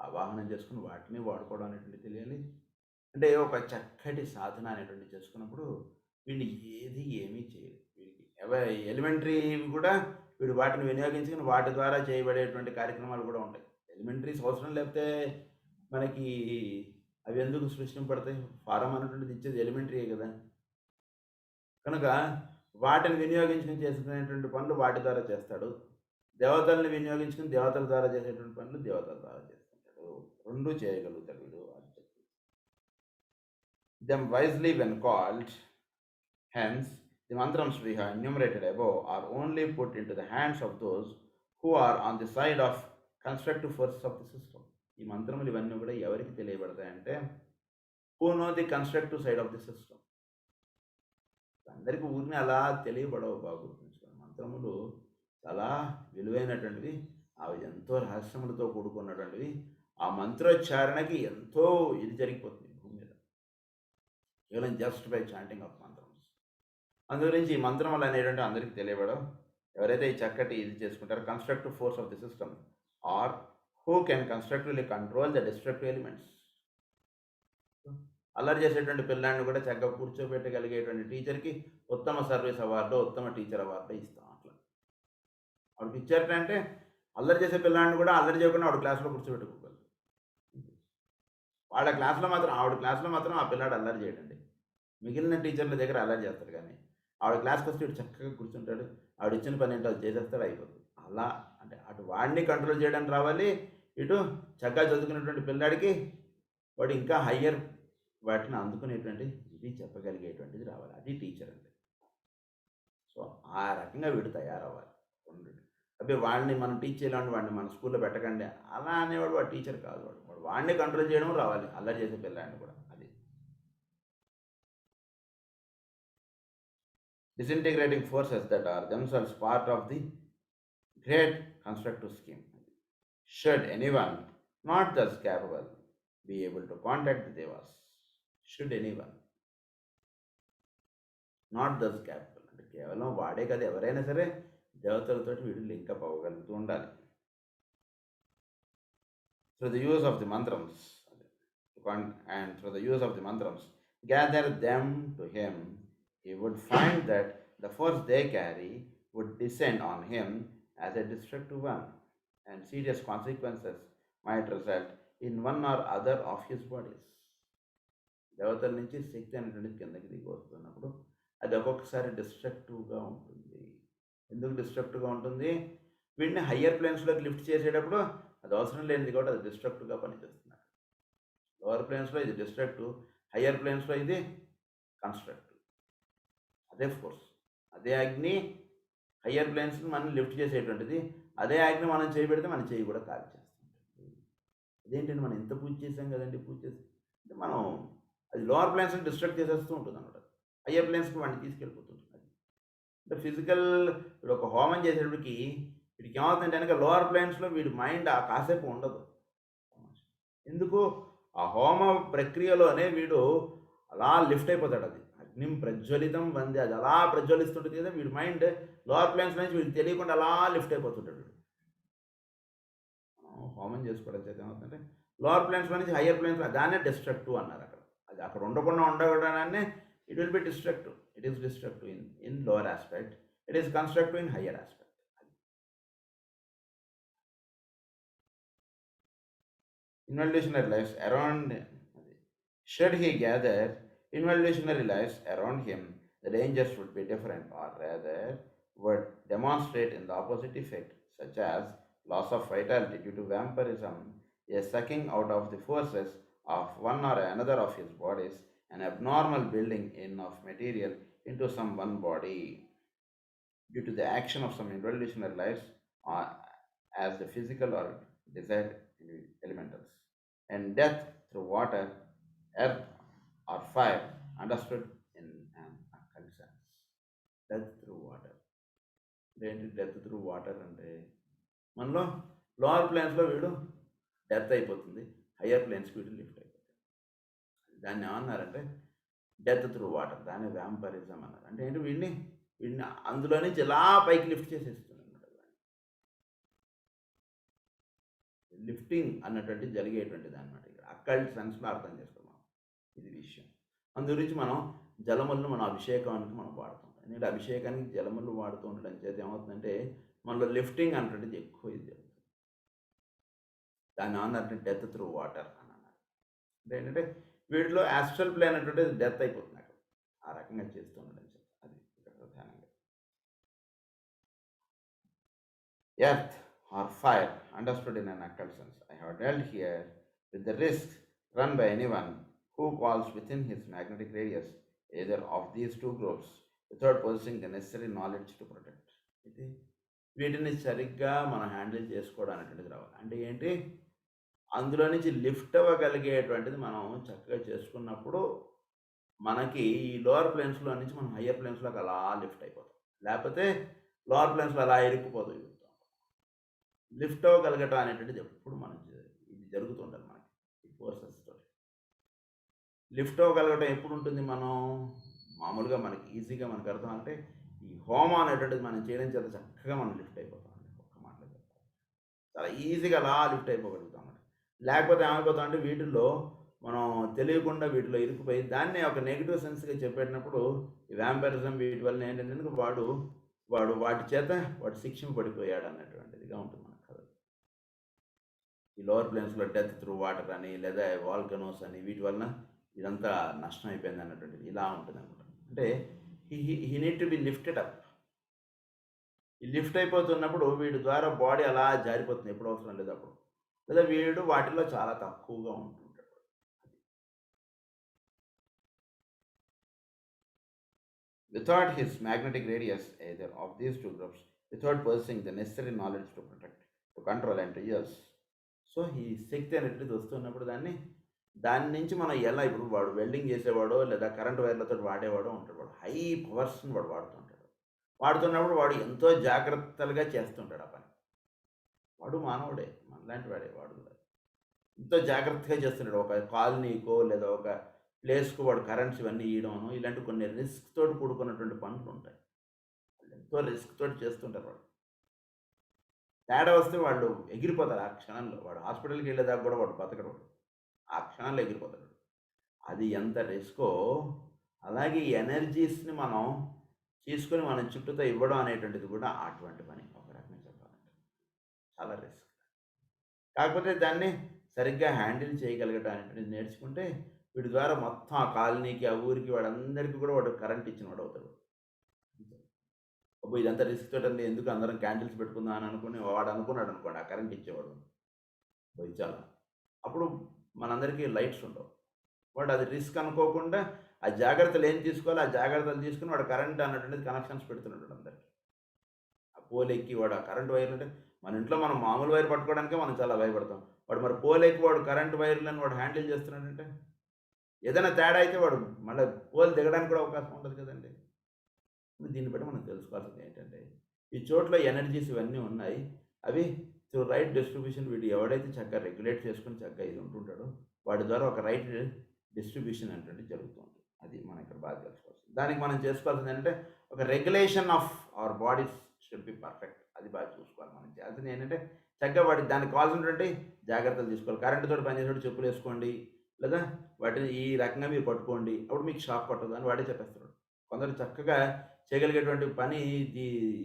ఆవాహనం చేసుకుని వాటిని వాడుకోవడం అనేటువంటి తెలియాలి. అంటే ఒక చక్కటి సాధన అనేటువంటి చేసుకున్నప్పుడు వీడిని ఏది ఏమీ చేయదు. వీడికి ఎలిమెంటరీ కూడా వీడు వాటిని వినియోగించుకుని వాటి ద్వారా చేయబడేటువంటి కార్యక్రమాలు కూడా ఉంటాయి. ఎలిమెంటరీస్ అవసరం లేకపోతే మనకి అవి ఎందుకు సృష్టింపడతాయి? ఫారం అనేటువంటిది ఇచ్చేది ఎలిమెంటరీయే కదా. కనుక వాటిని వినియోగించుకుని చేసుకునేటువంటి పనులు వాటి ద్వారా చేస్తాడు, దేవతల్ని వినియోగించుకుని దేవతల ద్వారా చేసేటువంటి పనులు దేవతల ద్వారా చేస్తుంటాడు. రెండు చేయగలుగుతాడు వీడు అని చెప్పి. Them wisely when called, hence the mantrams we have enumerated above are only put into the hands of those who are on the side of constructive forces of the system. ఈ మంత్రములు ఇవన్నీ కూడా ఎవరికి తెలియబడతాయంటే who know the constructive side of the system. అందరికీ ఊరిని అలా తెలియబడవు. బాగు మంత్రములు చాలా విలువైనటువంటివి, అవి ఎంతో రహస్యములతో కూడుకున్నటువంటివి. ఆ మంత్రోచ్చారణకి ఎంతో ఇది జరిగిపోతుంది భూమి మీద కేవలం just by chanting of mantrams. అందు గురించి ఈ మంత్రములు అనేటువంటి అందరికీ తెలియబడవు. ఎవరైతే ఈ చక్కటి ఇది చేసుకుంటారో constructive force of the system or who can constructively control the destructive elements. అల్లరి చేసేటువంటి పిల్లాన్ని కూడా చక్కగా కూర్చోబెట్టగలిగేటువంటి టీచర్కి ఉత్తమ సర్వీస్ అవార్డు, ఉత్తమ టీచర్ అవార్డు ఇస్తాం. అట్లా ఆవిడకి ఇచ్చారంటే అల్లరి చేసే పిల్లాన్ని కూడా అల్లరి చేయకుండా ఆవిడ క్లాస్లో కూర్చోబెట్టుకోగలరు. ఆవిడ క్లాస్లో మాత్రం ఆ పిల్లాడు అల్లరి చేయడండి. మిగిలిన టీచర్ల దగ్గర అల్లరి చేస్తారు, కానీ ఆవిడ క్లాస్కి వస్తే ఇటు చక్కగా కూర్చుంటాడు, ఆవిడ ఇచ్చిన పని ఏంటో అది చేసేస్తాడు, అయిపోతుంది. అలా అంటే అటు వాడిని కంట్రోల్ చేయడానికి రావాలి, ఇటు చక్కగా చదువుకునేటువంటి పిల్లాడికి వాడు ఇంకా హయ్యర్ వాటిని అందుకునేటువంటి ఇది చెప్పగలిగేటువంటిది రావాలి. అది టీచర్ అంటే. సో ఆ రకంగా వీడు తయారవ్వాలి. అబ్బే వాడిని మనం టీచ్ చేయాలంటే వాడిని మన స్కూల్లో పెట్టకండి అలా అనేవాడు వాడు టీచర్ కాదు. వాడు వాడిని కంట్రోల్ చేయడం రావాలి, అల్లరి చేసే పిల్లాడిని కూడా. అది disintegrating forces that are themselves part of the great constructive scheme. Should anyone not thus capable be able to contact the devas? Should anyone not thus capable, అంటే కేవలం వాడే కదా, ఎవరైనా సరే దేవతలతో వీడు లింకప్ అవ్వగలుగుతూ ఉండాలి. Through the use of the mantrams and through the use of the mantrams gather them to him, he would find that the force they carry would descend on him as a destructive one, and serious consequences might result in one or other of his bodies. దేవతల నుంచి శక్తి అనేటువంటిది కిందకి దిగి వస్తున్నప్పుడు అది ఒక్కొక్కసారి డిస్ట్రక్టివ్గా ఉంటుంది. ఎందుకు డిస్ట్రక్టివ్గా ఉంటుంది? వీడిని హయ్యర్ ప్లేన్స్లోకి లిఫ్ట్ చేసేటప్పుడు అది అవసరం లేనిది కూడా అది డిస్ట్రక్టివ్గా పనిచేస్తుంది. లోవర్ ప్లేన్స్లో ఇది డిస్ట్రక్టివ్, హయ్యర్ ప్లేన్స్లో ఇది కన్స్ట్రక్టివ్. అదే ఫోర్స్, అదే అగ్ని హయ్యర్ ప్లేన్స్ని మనం లిఫ్ట్ చేసేటువంటిది. అదే అగ్ని మనం చేయబెడితే మన చేయి కూడా కాల్చేస్తుంది. అదేంటంటే మనం ఎంత పూజ చేసాం కదండి, పూజ చేసి అంటే మనం అది లోవర్ ప్లేన్స్ని డిస్ట్రక్ట్ చేసేస్తూ ఉంటుంది అనమాట. హయ్యర్ ప్లేన్స్కి వాడిని తీసుకెళ్ళిపోతుంటుంది. అంటే ఫిజికల్ ఇప్పుడు ఒక హోమం చేసేటప్పటికి వీడికి ఏమవుతుందంటే కనుక లోవర్ ప్లేన్స్లో వీడి మైండ్ ఆ కాసేపు ఉండదు. ఎందుకు? ఆ హోమ ప్రక్రియలోనే వీడు అలా లిఫ్ట్ అయిపోతాడు. అది అగ్నిం ప్రజ్వలితం వందే, అది అలా ప్రజ్వలిస్తుంటుంది కదా, వీడి మైండ్ లోవర్ ప్లేన్స్ నుంచి వీడికి తెలియకుండా అలా లిఫ్ట్ అయిపోతుంటాడు. హోమం చేసుకోవడం చేత ఏమవుతుందంటే లోవర్ ప్లేన్స్ నుంచి హయ్యర్ ప్లేన్స్, దాన్నే డిస్ట్రక్టివ్ అన్నారు అక్కడ. అది అక్కడ ఉండకుండా ఉండడాన్ని it will be destructive. It is destructive in lower aspect, it is constructive in higher aspect. Involutionary lives around, should he gather involutionary lives around him, the dangers would be different, or rather would demonstrate in the opposite effect, such as loss of vitality due to vampirism, a sucking out of the forces of one or another of his bodies, an abnormal building in of material into some one body due to the action of some involutionary lives, or as the physical or desired elementals, and death through water, earth, or fire, understood in an occult sense. Death through water. ఏంటి death through water అంటే, మనలో lower ప్లేన్స్లో వీడు death అయిపోతుంది, higher ప్లేన్స్కి వీడు lift అయిపోతుంది. దాన్ని ఏమన్నారంటే death through water, దాన్ని వ్యాంపరిజం అన్నారు. అంటే ఏంటి, వీడిని అందులో నుంచి ఇలా పైకి లిఫ్ట్ చేసేస్తుంది అనమాట. లిఫ్టింగ్ అన్నటువంటి జరిగేటువంటిది అనమాట. ఇక్కడ అక్కల్ట్ సెన్స్లో అర్థం చేసుకున్నాం ఇది విషయం. అందు గురించి మనం జలములను మన అభిషేకానికి మనం వాడుతాం. ఎందుకంటే అభిషేకానికి జలములు వాడుతూ ఉండడం చేత ఏమవుతుందంటే మనలో లిఫ్టింగ్ అన్నటువంటిది ఎక్కువ ఇది జరుగుతుంది. దాన్ని ఏమన్నారంటే డెత్ త్రూ వాటర్ అని అన్నారు. అంటే ఏంటంటే వీటిలో యాస్ట్రల్ ప్లే అనేటువంటిది డెత్ అయిపోతుంది అక్కడ, ఆ రకంగా చేస్తూ ఉండడం చేత. అది ఇక్కడ ప్రధానంగా earth or fire, understood in an occult sense. I have dealt here with the risks run by anyone who falls within his magnetic radius, either of these two groups, without possessing the necessary knowledge to protect. ఇది వీటిని సరిగ్గా మనం handle చేసుకోవడం అనేటువంటిది రావాలి. అంటే ఏంటి, అందులో నుంచి లిఫ్ట్ అవ్వగలిగేటువంటిది మనం చక్కగా చేసుకున్నప్పుడు మనకి ఈ లోవర్ ప్లేన్స్లో నుంచి మనం హయ్యర్ ప్లేన్స్లోకి అలా లిఫ్ట్ అయిపోతాం. లేకపోతే లోవర్ ప్లేన్స్లో అలా ఇరుక్కుపోతాం. లిఫ్ట్ అవ్వగలగటం అనేటువంటిది ఎప్పుడు మనకి ఇది జరుగుతుంటుంది. మనకి ఈ ఫోర్సెస్ తోటి లిఫ్ట్ అవ్వగలగటం ఎప్పుడు ఉంటుంది, మనం మామూలుగా మనకి ఈజీగా మనకు అర్థం అంటే ఈ హోమం అనేటువంటిది మనం చేయడం చేత చక్కగా మనం లిఫ్ట్ అయిపోతాం అండి. ఒక్క మాటలో చెప్తాం, చాలా ఈజీగా అలా లిఫ్ట్ అయిపోగలుగుతాం అండి. లేకపోతే ఏమైపోతాం అంటే వీటిల్లో మనం తెలియకుండా వీటిలో ఇరుక్కుపోయి దాన్ని ఒక నెగిటివ్ సెన్స్గా చెప్పేటప్పుడు ఈ వ్యాంపరిజం వీటి వల్ల ఏంటంటే వాడు వాటి చేత వాడు శిక్షణ పడిపోయాడు అన్నటువంటిదిగా ఉంటుంది. ఈ లోవర్ ప్లేన్స్లో డెత్ త్రూ వాటర్ అని, లేదా వాల్కనోస్ అని, వీటి వలన ఇదంతా నష్టం అయిపోయింది అన్నటువంటిది ఇలా ఉంటుంది అనమాట. అంటే he need to be lifted up. ఈ లిఫ్ట్ అయిపోతున్నప్పుడు వీడి ద్వారా బాడీ అలా జారిపోతుంది ఎప్పుడు అవసరం లేదు అప్పుడు, లేదా వీడు వాటిలో చాలా తక్కువగా ఉంటుంటాడు. Without his magnetic radius, either of these two groups, without possessing the necessary knowledge to protect, to control and to use. So ఈ శక్తి అనేటువంటిది వస్తున్నప్పుడు దాని నుంచి మనం ఎలా, ఇప్పుడు వాడు వెల్డింగ్ చేసేవాడో లేదా కరెంట్ వైర్లతో వాడేవాడో ఉంటాడు, వాడు హై పవర్స్ని వాడు వాడుతుంటాడు. వాడుతున్నప్పుడు వాడు ఎంతో జాగ్రత్తలుగా చేస్తుంటాడు ఆ పని. వాడు మానవుడే, మనలాంటి వాడే వాడు కూడా ఎంతో జాగ్రత్తగా చేస్తుంటాడు. ఒక కాలనీకో లేదా ఒక ప్లేస్కు వాడు కరెంట్స్ ఇవన్నీ ఇవ్వడం, ఇలాంటి కొన్ని రిస్క్ తోటి కూడుకున్నటువంటి పనులు ఉంటాయి. ఎంతో రిస్క్ తోటి చేస్తుంటారు. వాడు తేడా వస్తే వాళ్ళు ఎగిరిపోతారు ఆ క్షణంలో. వాడు హాస్పిటల్కి వెళ్ళేదాకా కూడా వాడు బతకడు, ఆ క్షణంలో ఎగిరిపోతాడు. అది ఎంత రిస్కో అలాగే ఎనర్జీస్ని మనం తీసుకొని మన చుట్టూతో ఇవ్వడం అనేటువంటిది కూడా అటువంటి పని. ఒక రకంగా చెప్పాలంటే చాలా రిస్క్. కాకపోతే దాన్ని సరిగ్గా హ్యాండిల్ చేయగలగడం అనేటువంటిది నేర్చుకుంటే వీడి ద్వారా మొత్తం ఆ కాలనీకి, ఆ ఊరికి, వాడందరికీ కూడా వాడు కరెంట్ ఇచ్చినవాడు అవుతాడు. అబ్బో! ఇదంతా రిస్క్ తోటండి, ఎందుకు అందరం క్యాండిల్స్ పెట్టుకుందాం అని అనుకుని వాడు అనుకున్నాడు అనుకోండి, ఆ కరెంట్ ఇచ్చేవాడు. చాలా. అప్పుడు మనందరికీ లైట్స్ ఉండవు. వాడు అది రిస్క్ అనుకోకుండా ఆ జాగ్రత్తలు ఏం తీసుకోవాలో ఆ జాగ్రత్తలు తీసుకొని వాడు కరెంట్ అన్నటువంటిది కనెక్షన్స్ పెడుతున్నాడు అందరికి. ఆ పోల్ ఎక్కి వాడు ఆ కరెంట్ వైర్లు అంటే మన ఇంట్లో మనం మామూలు వైర్ పట్టుకోవడానికే మనం చాలా భయపడతాం. వాడు మరి పోల్ ఎక్కి వాడు కరెంట్ వైర్లను వాడు హ్యాండిల్ చేస్తున్నాడంటే ఏదైనా తేడా అయితే వాడు మళ్ళీ పోల్ దిగడానికి కూడా అవకాశం ఉండదు కదండీ! ఇప్పుడు దీన్ని బట్టి మనం తెలుసుకోవాల్సింది ఏంటంటే, ఈ చోట్ల ఎనర్జీస్ ఇవన్నీ ఉన్నాయి. అవి త్రూ రైట్ డిస్ట్రిబ్యూషన్ వీడు ఎవడైతే చక్కగా రెగ్యులేట్ చేసుకొని చక్కగా ఇది ఉంటుంటాడో, వాడి ద్వారా ఒక రైట్ డిస్ట్రిబ్యూషన్ అనేటువంటిది జరుగుతూ ఉంటుంది. అది మనం ఇక్కడ బాగా తెలుసుకోవాల్సింది. దానికి మనం చేసుకోవాల్సింది ఏంటంటే, ఒక regulation of our bodies should be perfect. అది బాగా చూసుకోవాలి. మనం చేయాల్సింది ఏంటంటే, చక్కగా దానికి కావాల్సినటువంటి జాగ్రత్తలు తీసుకోవాలి. కరెంట్‌తోటి పనిచేసేటప్పుడు చెప్పులేసుకోండి. లేదా వాటిని ఈ రకంగా మీరు పట్టుకోండి. అప్పుడు మీకు షాక్ కొట్టదు అని వాడే చెప్పేస్తాడు. కొందరు చక్కగా చేయగలిగేటువంటి పని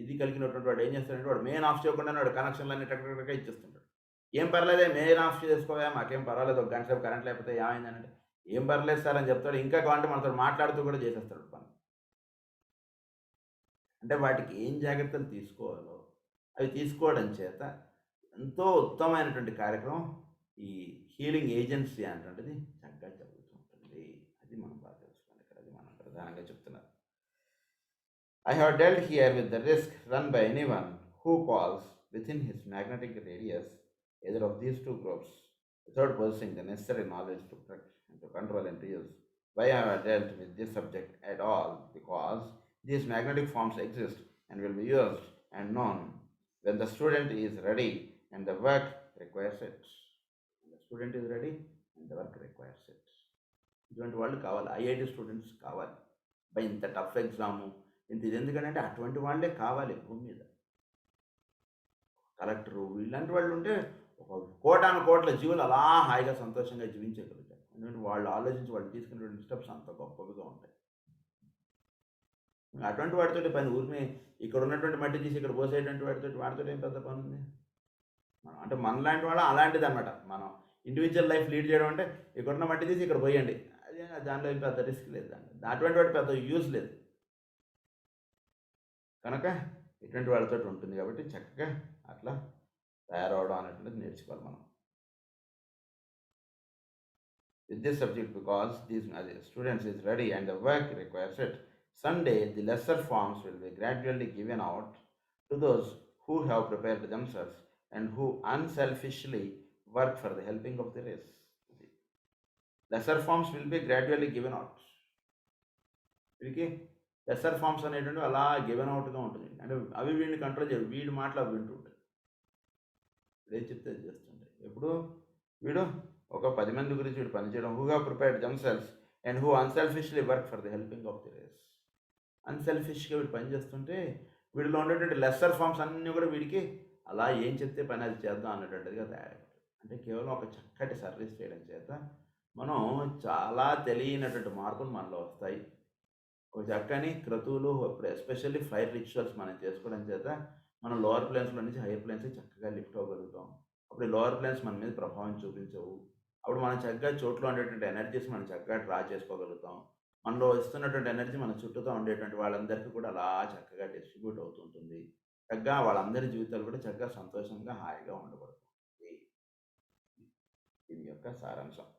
ఇది కలిగినటువంటి వాడు ఏం చేస్తాడంటే, వాడు మెయిన్ ఆఫ్ చేయకుండానే వాడు కనెక్షన్‌లన్నీ టక టక టక ఇచ్చేస్తుంటాడు. "ఏం పర్లేదే మెయిన్ ఆఫ్ చేసుకోవయ్యా, మాకేం పర్వాలేదు. ఒక గంట సేపు కరెంట్ లేకపోతే ఏమైందనంటే," "ఏం పర్లేదు సార్" అని చెప్తాడు. ఇంకా కావాలంటే మనతోటి మాట్లాడుతూ కూడా చేసేస్తాడు పని. అంటే వాటికి ఏం జాగ్రత్తలు తీసుకోవాలో అవి తీసుకోవడం చేత ఎంతో ఉత్తమమైనటువంటి కార్యక్రమం ఈ హీలింగ్ ఏజెన్సీ అనేటువంటిది చక్కగా జరుగుతూ ఉంటుంది. అది మనం బాగా తెలుసుకోవాలి. ఇక్కడ అది మనం ప్రధానంగా చెప్తున్నారు. I have dealt here with the risk run by anyone who falls within his magnetic radius, either of these two groups, without possessing the necessary knowledge to protect and to control and to use. Why I have dealt with this subject at all? Because these magnetic forms exist and will be used and known when the student is ready and the work requires it. When the student is ready and the work requires it. ఇటువంటి వాళ్ళు కావాలి. IIT students కావాలి. ఇంత tough exam ఇది ఎందుకంటే అటువంటి వాళ్ళే కావాలి భూమి మీద. కలెక్టరు ఇలాంటి వాళ్ళు ఉంటే ఒక కోటాను కోట్ల జీవులు అలా హాయిగా సంతోషంగా జీవించగలుగుతారు. ఎందుకంటే వాళ్ళు ఆలోచించి వాళ్ళు తీసుకునేటువంటి స్టెప్స్ అంత గొప్పవిగా ఉంటాయి. అటువంటి వాటితోటి పని ఊరినే ఇక్కడ ఉన్నటువంటి మట్టి తీసి ఇక్కడ పోసేటువంటి వాటితో ఏం పెద్ద పని ఉంది. అంటే మనలాంటి వాళ్ళు అలాంటిది అనమాట. మనం ఇండివిజువల్ లైఫ్ లీడ్ చేయడం అంటే ఇక్కడున్న మట్టి తీసి ఇక్కడ పోయండి. అది దాంట్లో ఏం పెద్ద రిస్క్ లేదు. అటువంటి వాటి పెద్ద యూజ్ లేదు. కనుక ఇటువంటి వాళ్ళతో ఉంటుంది కాబట్టి చక్కగా అట్లా తయారవడం అనేటువంటిది నేర్చుకోవాలి మనం. With this subject, because these students is ready and the work requires it, someday the lesser forms will be gradually given out to those who have prepared themselves and who unselfishly work for the helping of the race. Lesser forms will be gradually given out. వీరికి lesser forms అనేటువంటి అలా given అవుట్గా ఉంటుంది. అంటే అవి వీడిని control చేయవు. వీడి మాటలు అవి వింటుంటాయి. వీడు ఏం చెప్తే అది చేస్తుంటాయి. ఎప్పుడు వీడు ఒక 10 మంది గురించి వీడు పనిచేయడం, who have prepared themselves and who unselfishly work for the helping of the race. అన్సెల్ఫిష్గా వీడు పనిచేస్తుంటే వీడిలో ఉండేటువంటి లెస్సర్ ఫామ్స్ అన్నీ కూడా వీడికి అలా ఏం చెప్తే పని అది చేద్దాం అన్నటువంటిదిగా తయారవుతుంది. అంటే కేవలం ఒక చక్కటి సర్వీస్ చేయడం చేత మనం చాలా తెలియనటువంటి మార్పులు మనలో వస్తాయి. ఒక చక్కని క్రతువులు, ఎస్పెషల్లీ ఫైర్ రిచువల్స్ మనం చేసుకోవడం చేత మనం లోవర్ ప్లేన్స్లో నుంచి హైయర్ ప్లేన్స్కి చక్కగా లిఫ్ట్ అవ్వగలుగుతాం. అప్పుడు లోవర్ ప్లేన్స్ మన మీద ప్రభావం చూపించవు. అప్పుడు మనం చక్కగా చోట్లో ఉండేటువంటి ఎనర్జీస్ మనం చక్కగా డ్రా చేసుకోగలుగుతాం. మనలో ఇస్తున్నటువంటి ఎనర్జీ మన చుట్టూతో ఉండేటువంటి వాళ్ళందరికీ కూడా అలా చక్కగా డిస్ట్రిబ్యూట్ అవుతుంటుంది. చక్కగా వాళ్ళందరి జీవితాలు కూడా చక్కగా సంతోషంగా హాయిగా ఉండబడుతుంది. దీని యొక్క సారాంశం.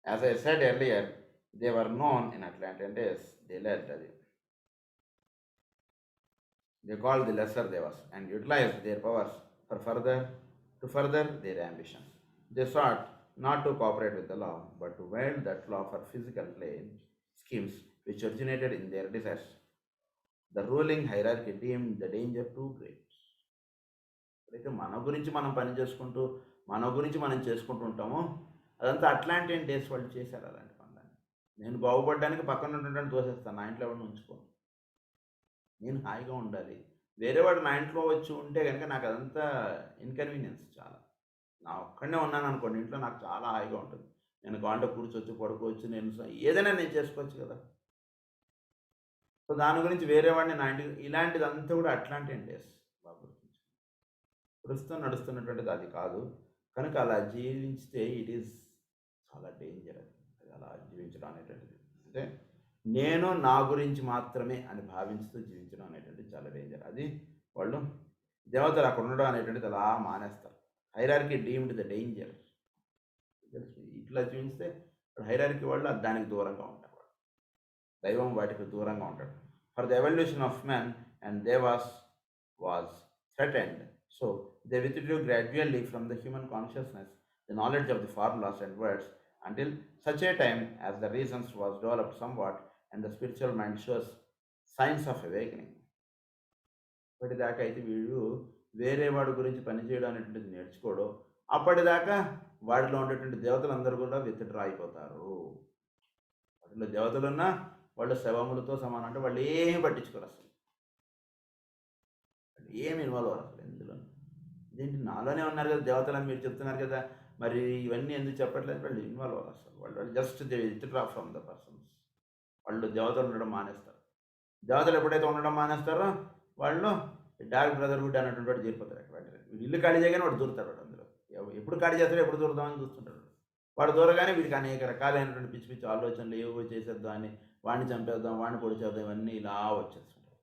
As I said earlier, they were known in Atlantis. They led అది. They called the lesser devas and utilized their powers to further their ambitions. They sought not to cooperate with the law, but to wield that law for physical plane schemes which originated in their desires. The ruling hierarchy deemed the danger too great. అయితే మన గురించి మనం పని చేసుకుంటూ మన గురించి మనం చేసుకుంటూ ఉంటామో అదంతా అట్లాంటియన్ డేస్ వాళ్ళు చేశారు అలాంటి పనులని. నేను బాగుపడడానికి పక్కన ఉన్నటువంటి తోసేస్తాను, నా ఇంట్లో ఎవరిని ఉంచుకోను. నేను హాయిగా ఉండాలి. వేరేవాడు నా ఇంట్లో వచ్చి ఉంటే కనుక నాకు అదంతా ఇన్కన్వీనియన్స్ చాలా. నా ఒక్కడనే ఉన్నాను అనుకోండి ఇంట్లో, నాకు చాలా హాయిగా ఉంటుంది. నేను కాంట కూర్చోవచ్చు, పడుకోవచ్చు, ఏదైనా నేను చేసుకోవచ్చు కదా. సో దాని గురించి వేరేవాడిని నా ఇంటికి, ఇలాంటిదంతా కూడా అట్లాంటియన్ డేస్ బాగా గుర్తించు. ప్రస్తుతం నడుస్తున్నటువంటిది అది కాదు. కనుక అలా జీవించితే ఇట్ ఈస్ చాలా డేంజర్ అది. అది అలా జీవించడం అనేటువంటిది. అంటే నేను నా గురించి మాత్రమే అని భావించుతూ జీవించడం అనేటువంటిది చాలా డేంజర్. అది వాళ్ళు దేవతలు అక్కడ ఉండడం అనేటువంటిది అలా మానేస్తారు. Hierarchy deemed the danger. ఇట్లా జీవిస్తే హైరార్కీ వాళ్ళు దానికి దూరంగా ఉంటారు. దైవం వాటికి దూరంగా ఉంటాడు. For the evolution of man and devas was threatened. So they withdrew gradually from the human consciousness the knowledge of the formulas and words until such a time as the reasons was developed somewhat and the spiritual mind shows signs of awakening. ఇప్పటిదాకా అయితే వీడు వేరే వాడి గురించి పనిచేయడం అనేటువంటిది నేర్చుకోడు. అప్పటిదాకా వాడిలో ఉండేటువంటి దేవతలందరూ కూడా విత్డ్రా అయిపోతారు. వాటిలో దేవతలున్నా వాళ్ళు శవములతో సమానం. అంటే వాళ్ళు ఏమి పట్టించుకోరు అసలు. ఏమి ఇన్వాల్వ్ అవ్వరు అసలు ఎందులో. ఇదేంటి నాలోనే ఉన్నారు కదా దేవతలని మీరు చెప్తున్నారు కదా, మరి ఇవన్నీ ఎందుకు చెప్పట్లేదు? వాళ్ళు ఇన్వాల్వ్ అవ్వరు అసలు. వాళ్ళు just they withdraw from the persons. వాళ్ళు దేవతలు ఉండడం మానేస్తారు. దేవతలు ఎప్పుడైతే ఉండడం మానేస్తారో వాళ్ళు డార్క్ బ్రదర్హుడ్ అన్నటువంటి వాడు చేరిపోతారు. అక్కడ వీడు ఇల్లు ఖాళీ చేయగానే వాడు దూరుతాడు. వాడు అందులో ఎప్పుడు ఖాళీ చేస్తాడో ఎప్పుడు దూరదామని చూస్తుంటాడు. వాడు దూరగానే వీడికి అనేక రకాలైనటువంటి పిచ్చి పిచ్చి ఆలోచనలు ఏవో చేసేద్దాం అని, వాడిని చంపేద్దాం, వాడిని పొడి చేద్దాం, ఇవన్నీ ఇలా వచ్చేస్తుంటాయి.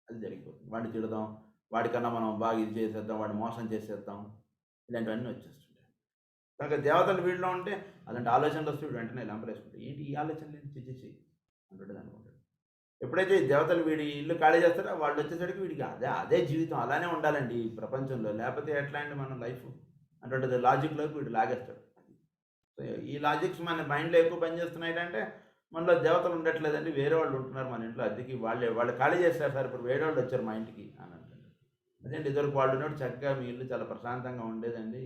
అది జరిగిపోతుంది. వాడిని తిడదాం, వాడికన్నా మనం బాగా ఇది చేసేద్దాం, వాడిని మోసం చేసేద్దాం, ఇలాంటివన్నీ వచ్చేస్తుంటాయి. కనుక దేవతలు వీడిలో ఉంటే అలాంటి ఆలోచనలు వస్తే వీడు వెంటనే లంపలేసుకుంటాయి. ఏంటి ఈ ఆలోచనలు చేసేసి అంటుండేది అనుకుంటాడు. ఎప్పుడైతే ఈ దేవతలు వీడి ఇల్లు ఖాళీ చేస్తారో వాళ్ళు వచ్చేసరికి వీడికి అదే జీవితం, అలానే ఉండాలండి ఈ ప్రపంచంలో, లేకపోతే ఎట్లా అండి మన లైఫ్ అంటే లాజిక్లోకి వీడు లాగేస్తాడు. సో ఈ లాజిక్స్ మన మైండ్లో ఎక్కువ పనిచేస్తున్నాయి అంటే మనలో దేవతలు ఉండట్లేదండి, వేరే వాళ్ళు ఉంటున్నారు మన ఇంట్లో అద్దెకి, వాళ్ళు ఖాళీ చేస్తారు సార్, ఇప్పుడు వేరే వాళ్ళు వచ్చారు మా ఇంటికి అని అంటాడు. అదేంటి ఇద్దరికి వాళ్ళు ఉన్నప్పుడు చక్కగా మీ ఇల్లు చాలా ప్రశాంతంగా ఉండేదండి,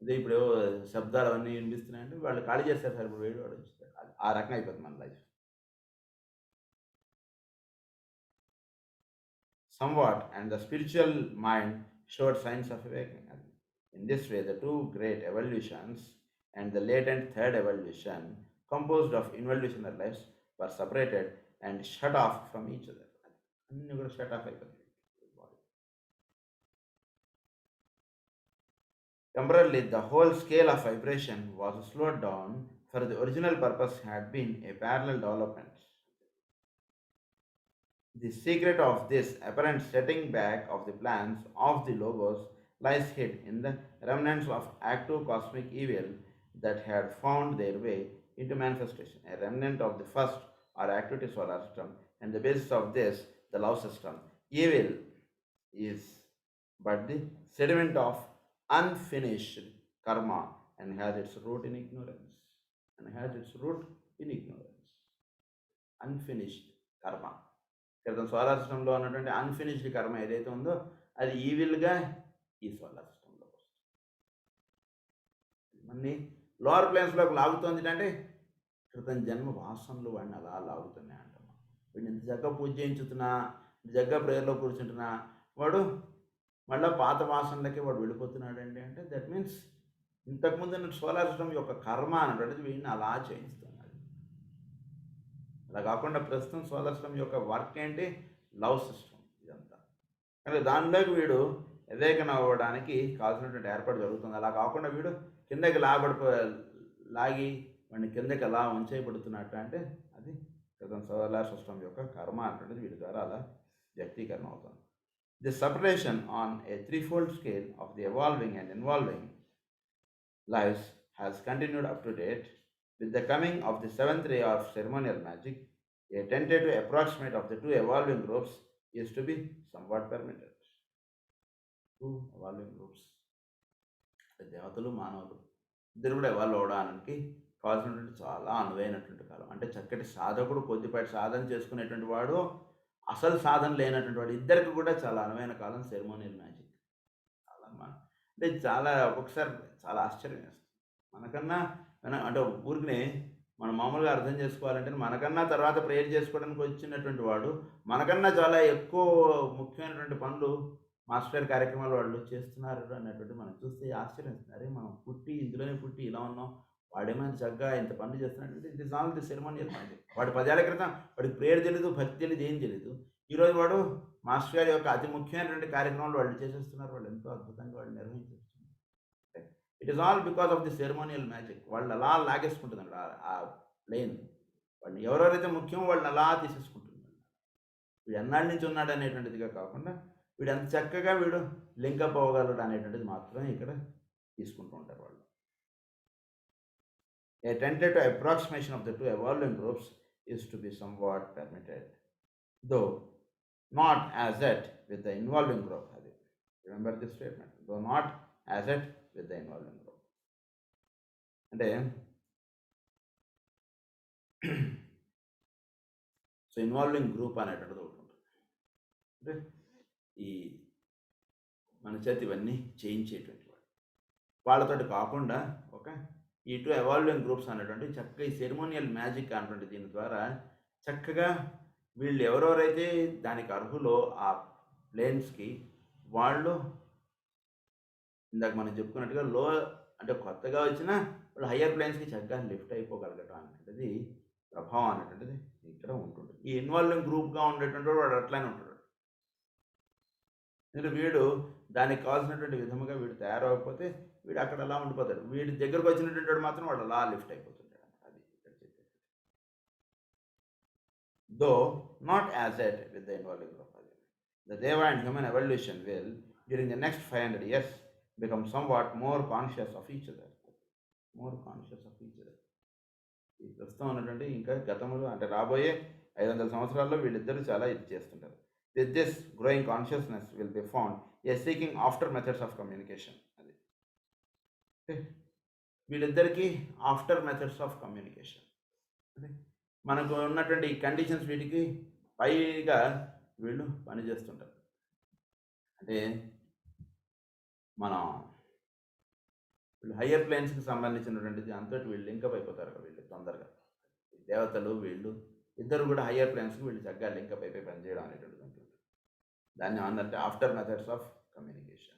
ఇదే ఇప్పుడు ఏవో శబ్దాలు అవన్నీ వినిపిస్తున్నాయంటే వాళ్ళు ఖాళీ చేస్తారు సార్, ఇప్పుడు వేరే వాడు వచ్చేస్తారు. ఆ రకంగా అయిపోతుంది మన life. Somewhat, and the spiritual mind showed signs of awakening. In this way, the two great evolutions and the latent third evolution, composed of involutionary lives, were separated and shut off from each other. అన్నీ కూడా shut off అయిపోతాయి. Temporarily, the whole scale of vibration was slowed down, for the original purpose had been a parallel development. The secret of this apparent setting back of the plans of the logos lies hid in the remnants of active cosmic evil that had found their way into manifestation. A remnant of the first or activity solar system, and the basis of this, the love system. Evil is but the sediment of unfinished karma and has its root in ignorance. Unfinished karma. క్రితం solar సిస్టంలో ఉన్నటువంటి unfinished కర్మ ఏదైతే ఉందో అది ఈవిల్గా ఈ solar సిస్టంలో వస్తుంది. మళ్ళీ లోవర్ ప్లేన్స్లోకి లాగుతుంది అంటే క్రితం జన్మ వాసనలు వాడిని అలా లాగుతున్నాయి అంటున్నా. వీడిని ఇంత చక్కగా పూజ చేయించుతున్నా, జగ్గా ప్రేయర్లో కూర్చుంటున్నా, వాడు మళ్ళీ పాత వాసనలకే వాడు వెళ్ళిపోతున్నాడు అండి. అంటే దట్ మీన్స్ ఇంతకుముందు సోలార్ సిస్టమ్ యొక్క కర్మ అనేటువంటిది వీడిని అలా చేయిస్తుంది. అలా కాకుండా ప్రస్తుతం సోలార్ సిస్టమ్ యొక్క వర్క్ ఏంటి? లవ్ సిస్టమ్ ఇదంతా. కానీ దానిలోకి వీడు ఎవేకన్ అవ్వడానికి కావాల్సినటువంటి ఏర్పాటు జరుగుతుంది. అలా కాకుండా వీడు కిందకి లాగి వాడిని కిందకి అలా ఉంచేయబడుతున్నట్టు అంటే అది క్రితం సోలార్ సిస్టమ్ యొక్క కర్మ అంటున్నది వీడి ద్వారా అలా వ్యక్తీకరణ అవుతుంది. The separation on a threefold scale of the evolving and involving lives has continued up to date. With the coming of the seventh ray of ceremonial magic, a tentative approximate of the two evolving groups is to be somewhat permitted. Two evolving groups. దేవతలు మానవులు ఇద్దరు కూడా evolve అవడానికి కావాల్సినటువంటి చాలా అనువైనటువంటి కాలం. అంటే చక్కటి సాధకుడు కొద్దిపాటి సాధన చేసుకునేటువంటి వాడు, అసలు సాధన లేనటువంటి వాడు, ఇద్దరికి కూడా చాలా అనువైన కాలం సెరమోనియల్ మ్యాజిక్. చాలా అంటే చాలా ఒక్కొక్కసారి చాలా ఆశ్చర్యం వేస్తుంది. మనకన్నా అంటే ఊరికనే మనం మామూలుగా అర్థం చేసుకోవాలంటే మనకన్నా తర్వాత ప్రేయర్ చేసుకోవడానికి వచ్చినటువంటి వాడు మనకన్నా చాలా ఎక్కువ ముఖ్యమైనటువంటి పనులు మాస్టర్ కార్యక్రమాలు వాళ్ళు చేస్తున్నారు అన్నటువంటి మనం చూస్తే ఆశ్చర్యం వేస్తుంది. అరే మనం ఇందులోనే పుట్టి ఇలా ఉన్నాం, వాడేమైనా చక్కగా ఇంత పనులు చేస్తున్నాడంటే it is all the ceremonial magic. వాడు 10 ఏళ్ల క్రితం వాడికి ప్రేయర్ తెలియదు, భక్తి తెలియదు, ఏం తెలియదు. ఈరోజు వాడు మాస్టర్ గారి యొక్క అతి ముఖ్యమైనటువంటి కార్యక్రమాలు వాళ్ళు చేసేస్తున్నారు. వాళ్ళు ఎంతో అద్భుతంగా వాళ్ళు నిర్వహించేస్తున్నారు. It is all because of the ceremonial magic. వాళ్ళు అలా లాగేసుకుంటుందండి ఆ ప్లేన్. వాళ్ళు ఎవరెవరైతే ముఖ్యం వాళ్ళని అలా తీసేసుకుంటుంది. వీడు ఎన్నాళ్ళ నుంచి ఉన్నాడు అనేటువంటిదిగా కాకుండా వీడు ఎంత చక్కగా వీడు లింకప్ అవ్వగలడు అనేటువంటిది మాత్రమే ఇక్కడ తీసుకుంటూ ఉంటారు వాళ్ళు. A tentative approximation of the two evolving groups is to be somewhat permitted, though not as yet with the involving group. Remember this statement, though not as yet with the involving group. అంటే so involving group అనేటువంటిది ఒకటి ఉంటుంది. అంటే ఈ మన చేతి ఇవన్నీ చేయించేటువంటి వాళ్ళతోటి కాకుండా ఓకే ఈ టూ ఎవాల్వింగ్ గ్రూప్స్ అనేటువంటి చక్కగా ఈ సెరిమోనియల్ మ్యాజిక్ అనేటువంటి దీని ద్వారా చక్కగా వీళ్ళు ఎవరెవరైతే దానికి అర్హులో ఆ ప్లేన్స్కి వాళ్ళు ఇందాక మనం చెప్పుకున్నట్టుగా లో అంటే కొత్తగా వచ్చిన వాళ్ళు హయ్యర్ ప్లేన్స్కి చక్కగా లిఫ్ట్ అయిపోగలగటం అనేటువంటిది ప్రభావం అనేటువంటిది ఇక్కడ ఉంటుంది. ఈ ఇన్వాల్వింగ్ గ్రూప్గా ఉండేటువంటి వాడు అట్లానే ఉంటాడు. ఎందుకంటే వీడు దానికి కావాల్సినటువంటి విధముగా వీడు తయారవకపోతే వీడు అక్కడ అలా ఉండిపోతాడు. వీడి దగ్గరకు వచ్చినటువంటి వాడు మాత్రం వాడు అలా లిఫ్ట్ అయిపోతుంటాడు. అది ఇక్కడ చెప్పేది. Though not as at with the involving group. The Deva and human evolution will, during the next 500 years, become somewhat more conscious of each other. More conscious of each other. ఈ ప్రస్తుతం ఉన్నటువంటి ఇంకా గతంలో అంటే రాబోయే 500 సంవత్సరాల్లో వీళ్ళిద్దరూ చాలా ఇది చేస్తుంటారు. With this growing consciousness will be found a seeking after methods of communication. అది వీళ్ళిద్దరికీ ఆఫ్టర్ మెథడ్స్ ఆఫ్ కమ్యూనికేషన్. అంటే మనకు ఉన్నటువంటి కండిషన్స్ వీటికి పైగా వీళ్ళు పనిచేస్తుంటారు. అంటే మనం వీళ్ళు హయ్యర్ ప్లేన్స్కి సంబంధించినటువంటిది అంతటి వీళ్ళు లింకప్ అయిపోతారు వీళ్ళు తొందరగా. దేవతలు వీళ్ళు ఇద్దరు కూడా హయ్యర్ ప్లేన్స్కి వీళ్ళు చక్కగా లింకప్ అయిపోయి పనిచేయడం అనేటువంటిది ఉంటుంది. దాన్ని ఏమంటే after methods of communication.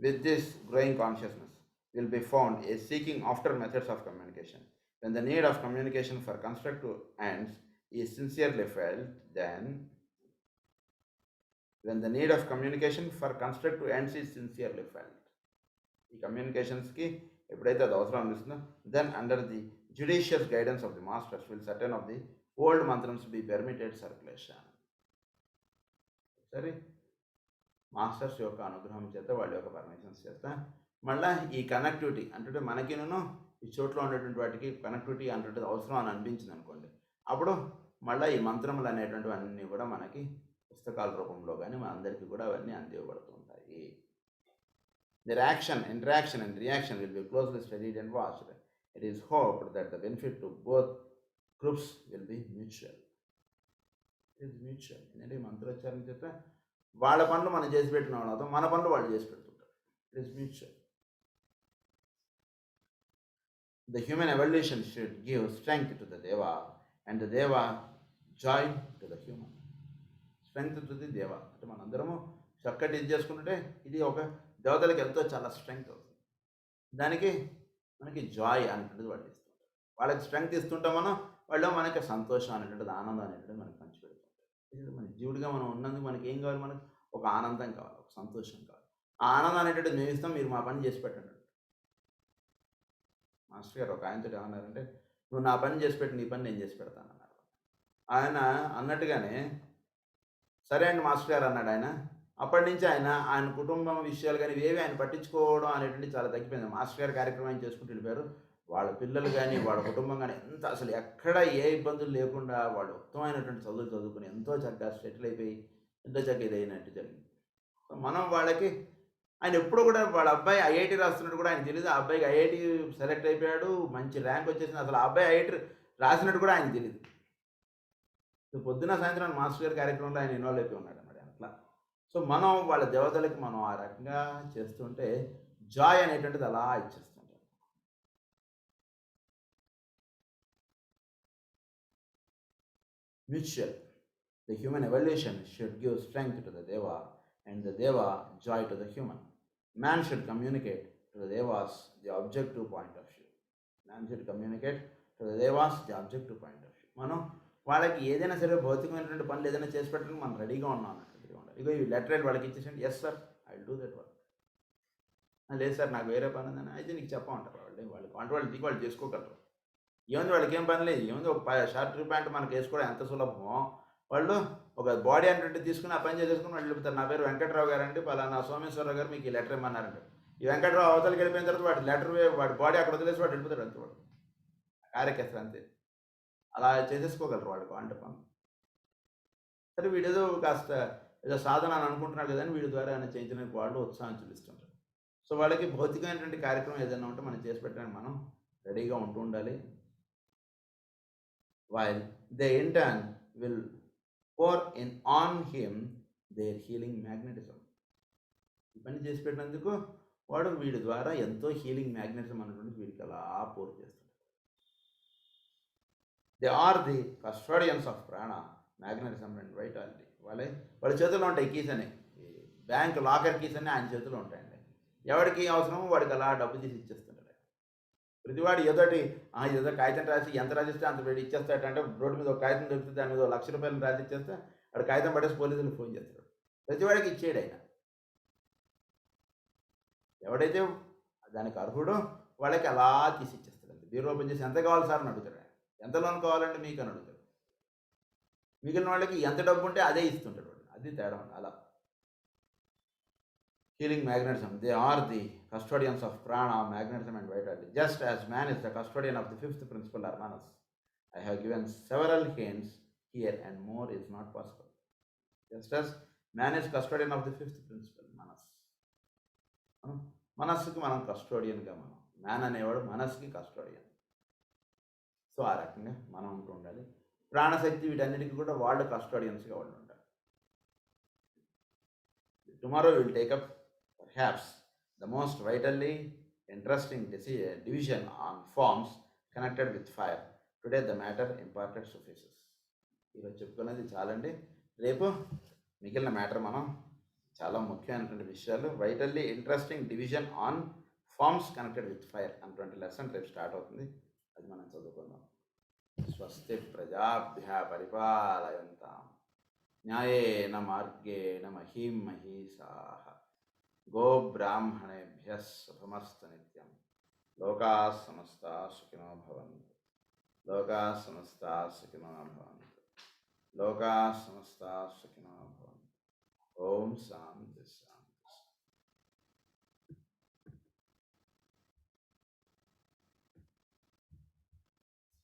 With this growing consciousness will be found a seeking after methods of communication. When the need of communication for constructive ends is sincerely felt, then when the need of communication for constructive ends is sincerely felt, ఈ కమ్యూనికేషన్స్కి ఎప్పుడైతే అది అవసరం అనిపిస్తుందో then under the judicious guidance of the masters will certain of the old mantrams be permitted circulation. సరే masters యొక్క అనుగ్రహం చేత వాళ్ళ యొక్క పర్మిషన్స్ చేత మళ్ళీ ఈ కనెక్టివిటీ అంటే మనకిను ఈ చోట్ల ఉండేటువంటి వాటికి కనెక్టివిటీ అనేటువంటిది అవసరం అని అనిపించింది అనుకోండి, అప్పుడు మళ్ళీ ఈ మంత్రములు అనేటువంటివి అన్నీ కూడా మనకి పుస్తకాల రూపంలో కానీ మన అందరికీ కూడా అవన్నీ అందివ్వబడుతూ ఉంటాయి. Their action, interaction and reaction will be closely studied and watched. It is hoped that the benefit to both groups will be mutual. It is mutual. ఎందుకంటే ఈ మంత్రోచ్చారణ చేత వాళ్ళ పనులు మనం చేసి పెట్టిన వాళ్ళతో మన పనులు వాళ్ళు చేసి పెడుతుంటారు. It is mutual. The human evolution should give strength to the Deva and the Deva joy to the human. Strength to the Deva అంటే మనందరము చక్కటి ఇది చేసుకుంటుంటే ఇది ఒక దేవతలకి ఎంతో చాలా స్ట్రెంగ్త్ అవుతుంది. దానికి మనకి జాయ్ అనేటువంటిది వాళ్ళు ఇస్తుంటారు. వాళ్ళకి స్ట్రెంగ్త్ ఇస్తుంటాం మనం, వాళ్ళు మనకి సంతోషం అనేటువంటిది ఆనందం అనేటువంటిది మనకి పంచిపెడుతుంటారు. మన జీవుడిగా మనం ఉన్నందుకు మనకి ఏం కావాలి, మనకు ఒక ఆనందం కావాలి, ఒక సంతోషం కావాలి. ఆ ఆనందం అనేటువంటిది మేము ఇస్తాం, మీరు మా పని చేసి పెట్టండి. మాస్టర్ గారు ఒక ఆయనతో ఏమన్నారంటే, నువ్వు నా పని చేసి పెట్టి నీ పని నేను చేసి పెడతాను అన్నారు. ఆయన అన్నట్టుగానే సరే అండి మాస్టర్ గారు అన్నాడు ఆయన. అప్పటి నుంచి ఆయన కుటుంబం విషయాలు కానీ ఇవేవి ఆయన పట్టించుకోవడం అనేటువంటి చాలా తగ్గిపోయింది. మాస్టర్ గారి కార్యక్రమం ఆయన చేసుకుంటూ వెళ్ళిపోయారు. వాళ్ళ పిల్లలు కానీ వాళ్ళ కుటుంబం కానీ ఎంత అసలు ఎక్కడ ఏ ఇబ్బందులు లేకుండా వాళ్ళు ఉత్తమమైనటువంటి చదువులు చదువుకుని ఎంతో చక్కగా సెటిల్ అయిపోయి ఎంతో చక్కగా ఇదైనట్టు జరిగింది. సో మనం వాళ్ళకి ఆయన ఎప్పుడు కూడా వాళ్ళ అబ్బాయి ఐఐటి రాస్తున్నట్టు కూడా ఆయన తెలియదు. ఆ అబ్బాయికి ఐఐటి సెలెక్ట్ అయిపోయాడు, మంచి ర్యాంక్ వచ్చేసింది. అసలు ఆ అబ్బాయి ఐఐటి రాసినట్టు కూడా ఆయన తెలియదు. పొద్దున సాయంత్రం మాస్టర్ గారి కార్యక్రమంలో ఆయన ఇన్వాల్వ్ అయిపోయి ఉన్నాడు అన్నమాట అట్లా. సో మనం వాళ్ళ దేవతలకి మనం ఆ రకంగా చేస్తుంటే జాయ్ అనేటువంటిది అలా ఇచ్చేస్తుంటాం. Mutual. The human evolution should give strength to the Deva and the Deva joy to the human. Man should communicate to the Devas the objective point of view. Man should communicate to the Devas the objective point of view. మనం వాళ్ళకి ఏదైనా సరే భౌతికమైనటువంటి పనులు ఏదైనా చేసి పెట్టడానికి మనం రెడీగా ఉన్నాం అన్నట్టుగా ఉండాలి. ఇగో ఈ లెటర్ వాళ్ళకి ఇచ్చేసండి, yes sir I will do that work. లేదు సార్ నాకు వేరే పని ఉందని, అయితే నీకు చెప్పమంటారు వాళ్ళు. వాళ్ళు దిగి వాళ్ళు చేసుకోగలరు. ఏముంది వాళ్ళకి ఏం పని లేదు. ఏముంది ఒక షర్ట్ ప్యాంట్ మనకు వేసుకోవడం ఎంత సులభమో, వాళ్ళు ఒక బాడీ అంటే తీసుకుని ఆ పని చేసేసుకుని వాళ్ళు వెళ్ళిపోతారు. నా పేరు వెంకట్రావు గారండి, పలానా సోమేశ్వరరావు గారు మీకు ఈ లెటర్ ఇమ్మన్నారంటే, ఈ వెంకట్రావు అవతలకి వెళ్ళిపోయిన తర్వాత వాడి లెటర్ వాడి బాడీ అక్కడ వదిలేసి వాడు వెళ్ళిపోతాడు అంతే. వాడు కార్యకర్త అంతే. అలా చేసేసుకోగలరు వాళ్ళు అంటే పనులు. సరే వీడేదో కాస్త ఏదో సాధన అని అనుకుంటున్నాడు కదా అని వీడి ద్వారా ఏమైనా చేయించడానికి వాళ్ళు ఉత్సాహం చూపిస్తుంటారు. సో వాళ్ళకి భౌతికమైనటువంటి కార్యక్రమం ఏదైనా ఉంటే మనం చేసి పెట్టడానికి మనం రెడీగా ఉంటూ ఉండాలి. While they in turn will pour in on him their healing magnetism. ఈ పని చేసి పెట్టినందుకు వాడు వీడి ద్వారా ఎంతో హీలింగ్ మ్యాగ్నెటిజం అనేటువంటి వీడికి అలా పోర్ చేస్తాడు. They are the custodians of prana, magnetism and vitality. వాళ్ళ చేతుల్లో ఉంటాయి కీస్ అని, బ్యాంక్ లాకర్ కీస్ అని ఆయన చేతిలో ఉంటాయండి. ఎవరికి అవసరమో వాడికి అలా డబ్బు తీసి ఇచ్చేస్తుంటాడు. ప్రతివాడు ఏదో కాగితం రాసి ఎంత రాసిస్తే అంత పెట్టి ఇచ్చేస్తాడు. అంటే రోడ్డు మీద ఒక కాగితం దొరుకుతుంది, దాని మీద ₹1,00,000 రాసి ఇచ్చేస్తే వాడు కాగితం పడేసి పోలీసులకు ఫోన్ చేస్తాడు. ప్రతివాడికి ఇచ్చేయడు ఆయన. ఎవడైతే దానికి అర్హుడో వాళ్ళకి అలా తీసి ఇచ్చేస్తాడు. అంతే. బీరో ఓపెన్ చేసి ఎంత కావాలి సార్ అని అడుగుతాడు. ఎంత లోన్ కావాలండి మీకు అని అడుగుతాడు. మిగిలిన వాళ్ళకి ఎంత డబ్బు ఉంటే అదే ఇస్తుంటాడు వాడు. అది తేడా. అలా healing magnetism. They are the custodians of prana, magnetism and vitality. Just as man is the custodian of the fifth principle or manas. I have given several hints here and more is not possible. Just as man is custodian of the fifth principle, manas. మనస్సుకి మనం కస్టోడియన్గా man అనేవాడు మనస్సుకి custodian. So ఆ రకంగా మనం ఉంటూ ఉండాలి. ప్రాణశక్తి వీటన్నిటికీ కూడా వాళ్ళు కస్టోడియన్స్గా వాళ్ళు ఉంటారు. Tomorrow will take up perhaps the most vitally interesting division on forms connected with fire. Today the matter imparted suffices. ఈరోజు చెప్పుకున్నది చాలండి. రేపు మిగిలిన మ్యాటర్ మనం చాలా ముఖ్యమైనటువంటి విషయాలు, vitally interesting division on forms connected with fire అన్నటువంటి లెసన్ రేపు స్టార్ట్ అవుతుంది. అది మనం చదువుకుందాం. స్వస్తి ప్రజాభ్య పరిపాలయంతాం న్యాయేన మార్గేణ మహీం మహీషాః గోబ్రాహ్మణేభ్యః శుభమస్తు నిత్యం. లోకాః సమస్తాః సుఖినో భవంతు. లోకాః సమస్తాః సుఖినో భవంతు. లోకాః సమస్తాః సుఖినో భవంతు. ఓం శాంతి శాంతి.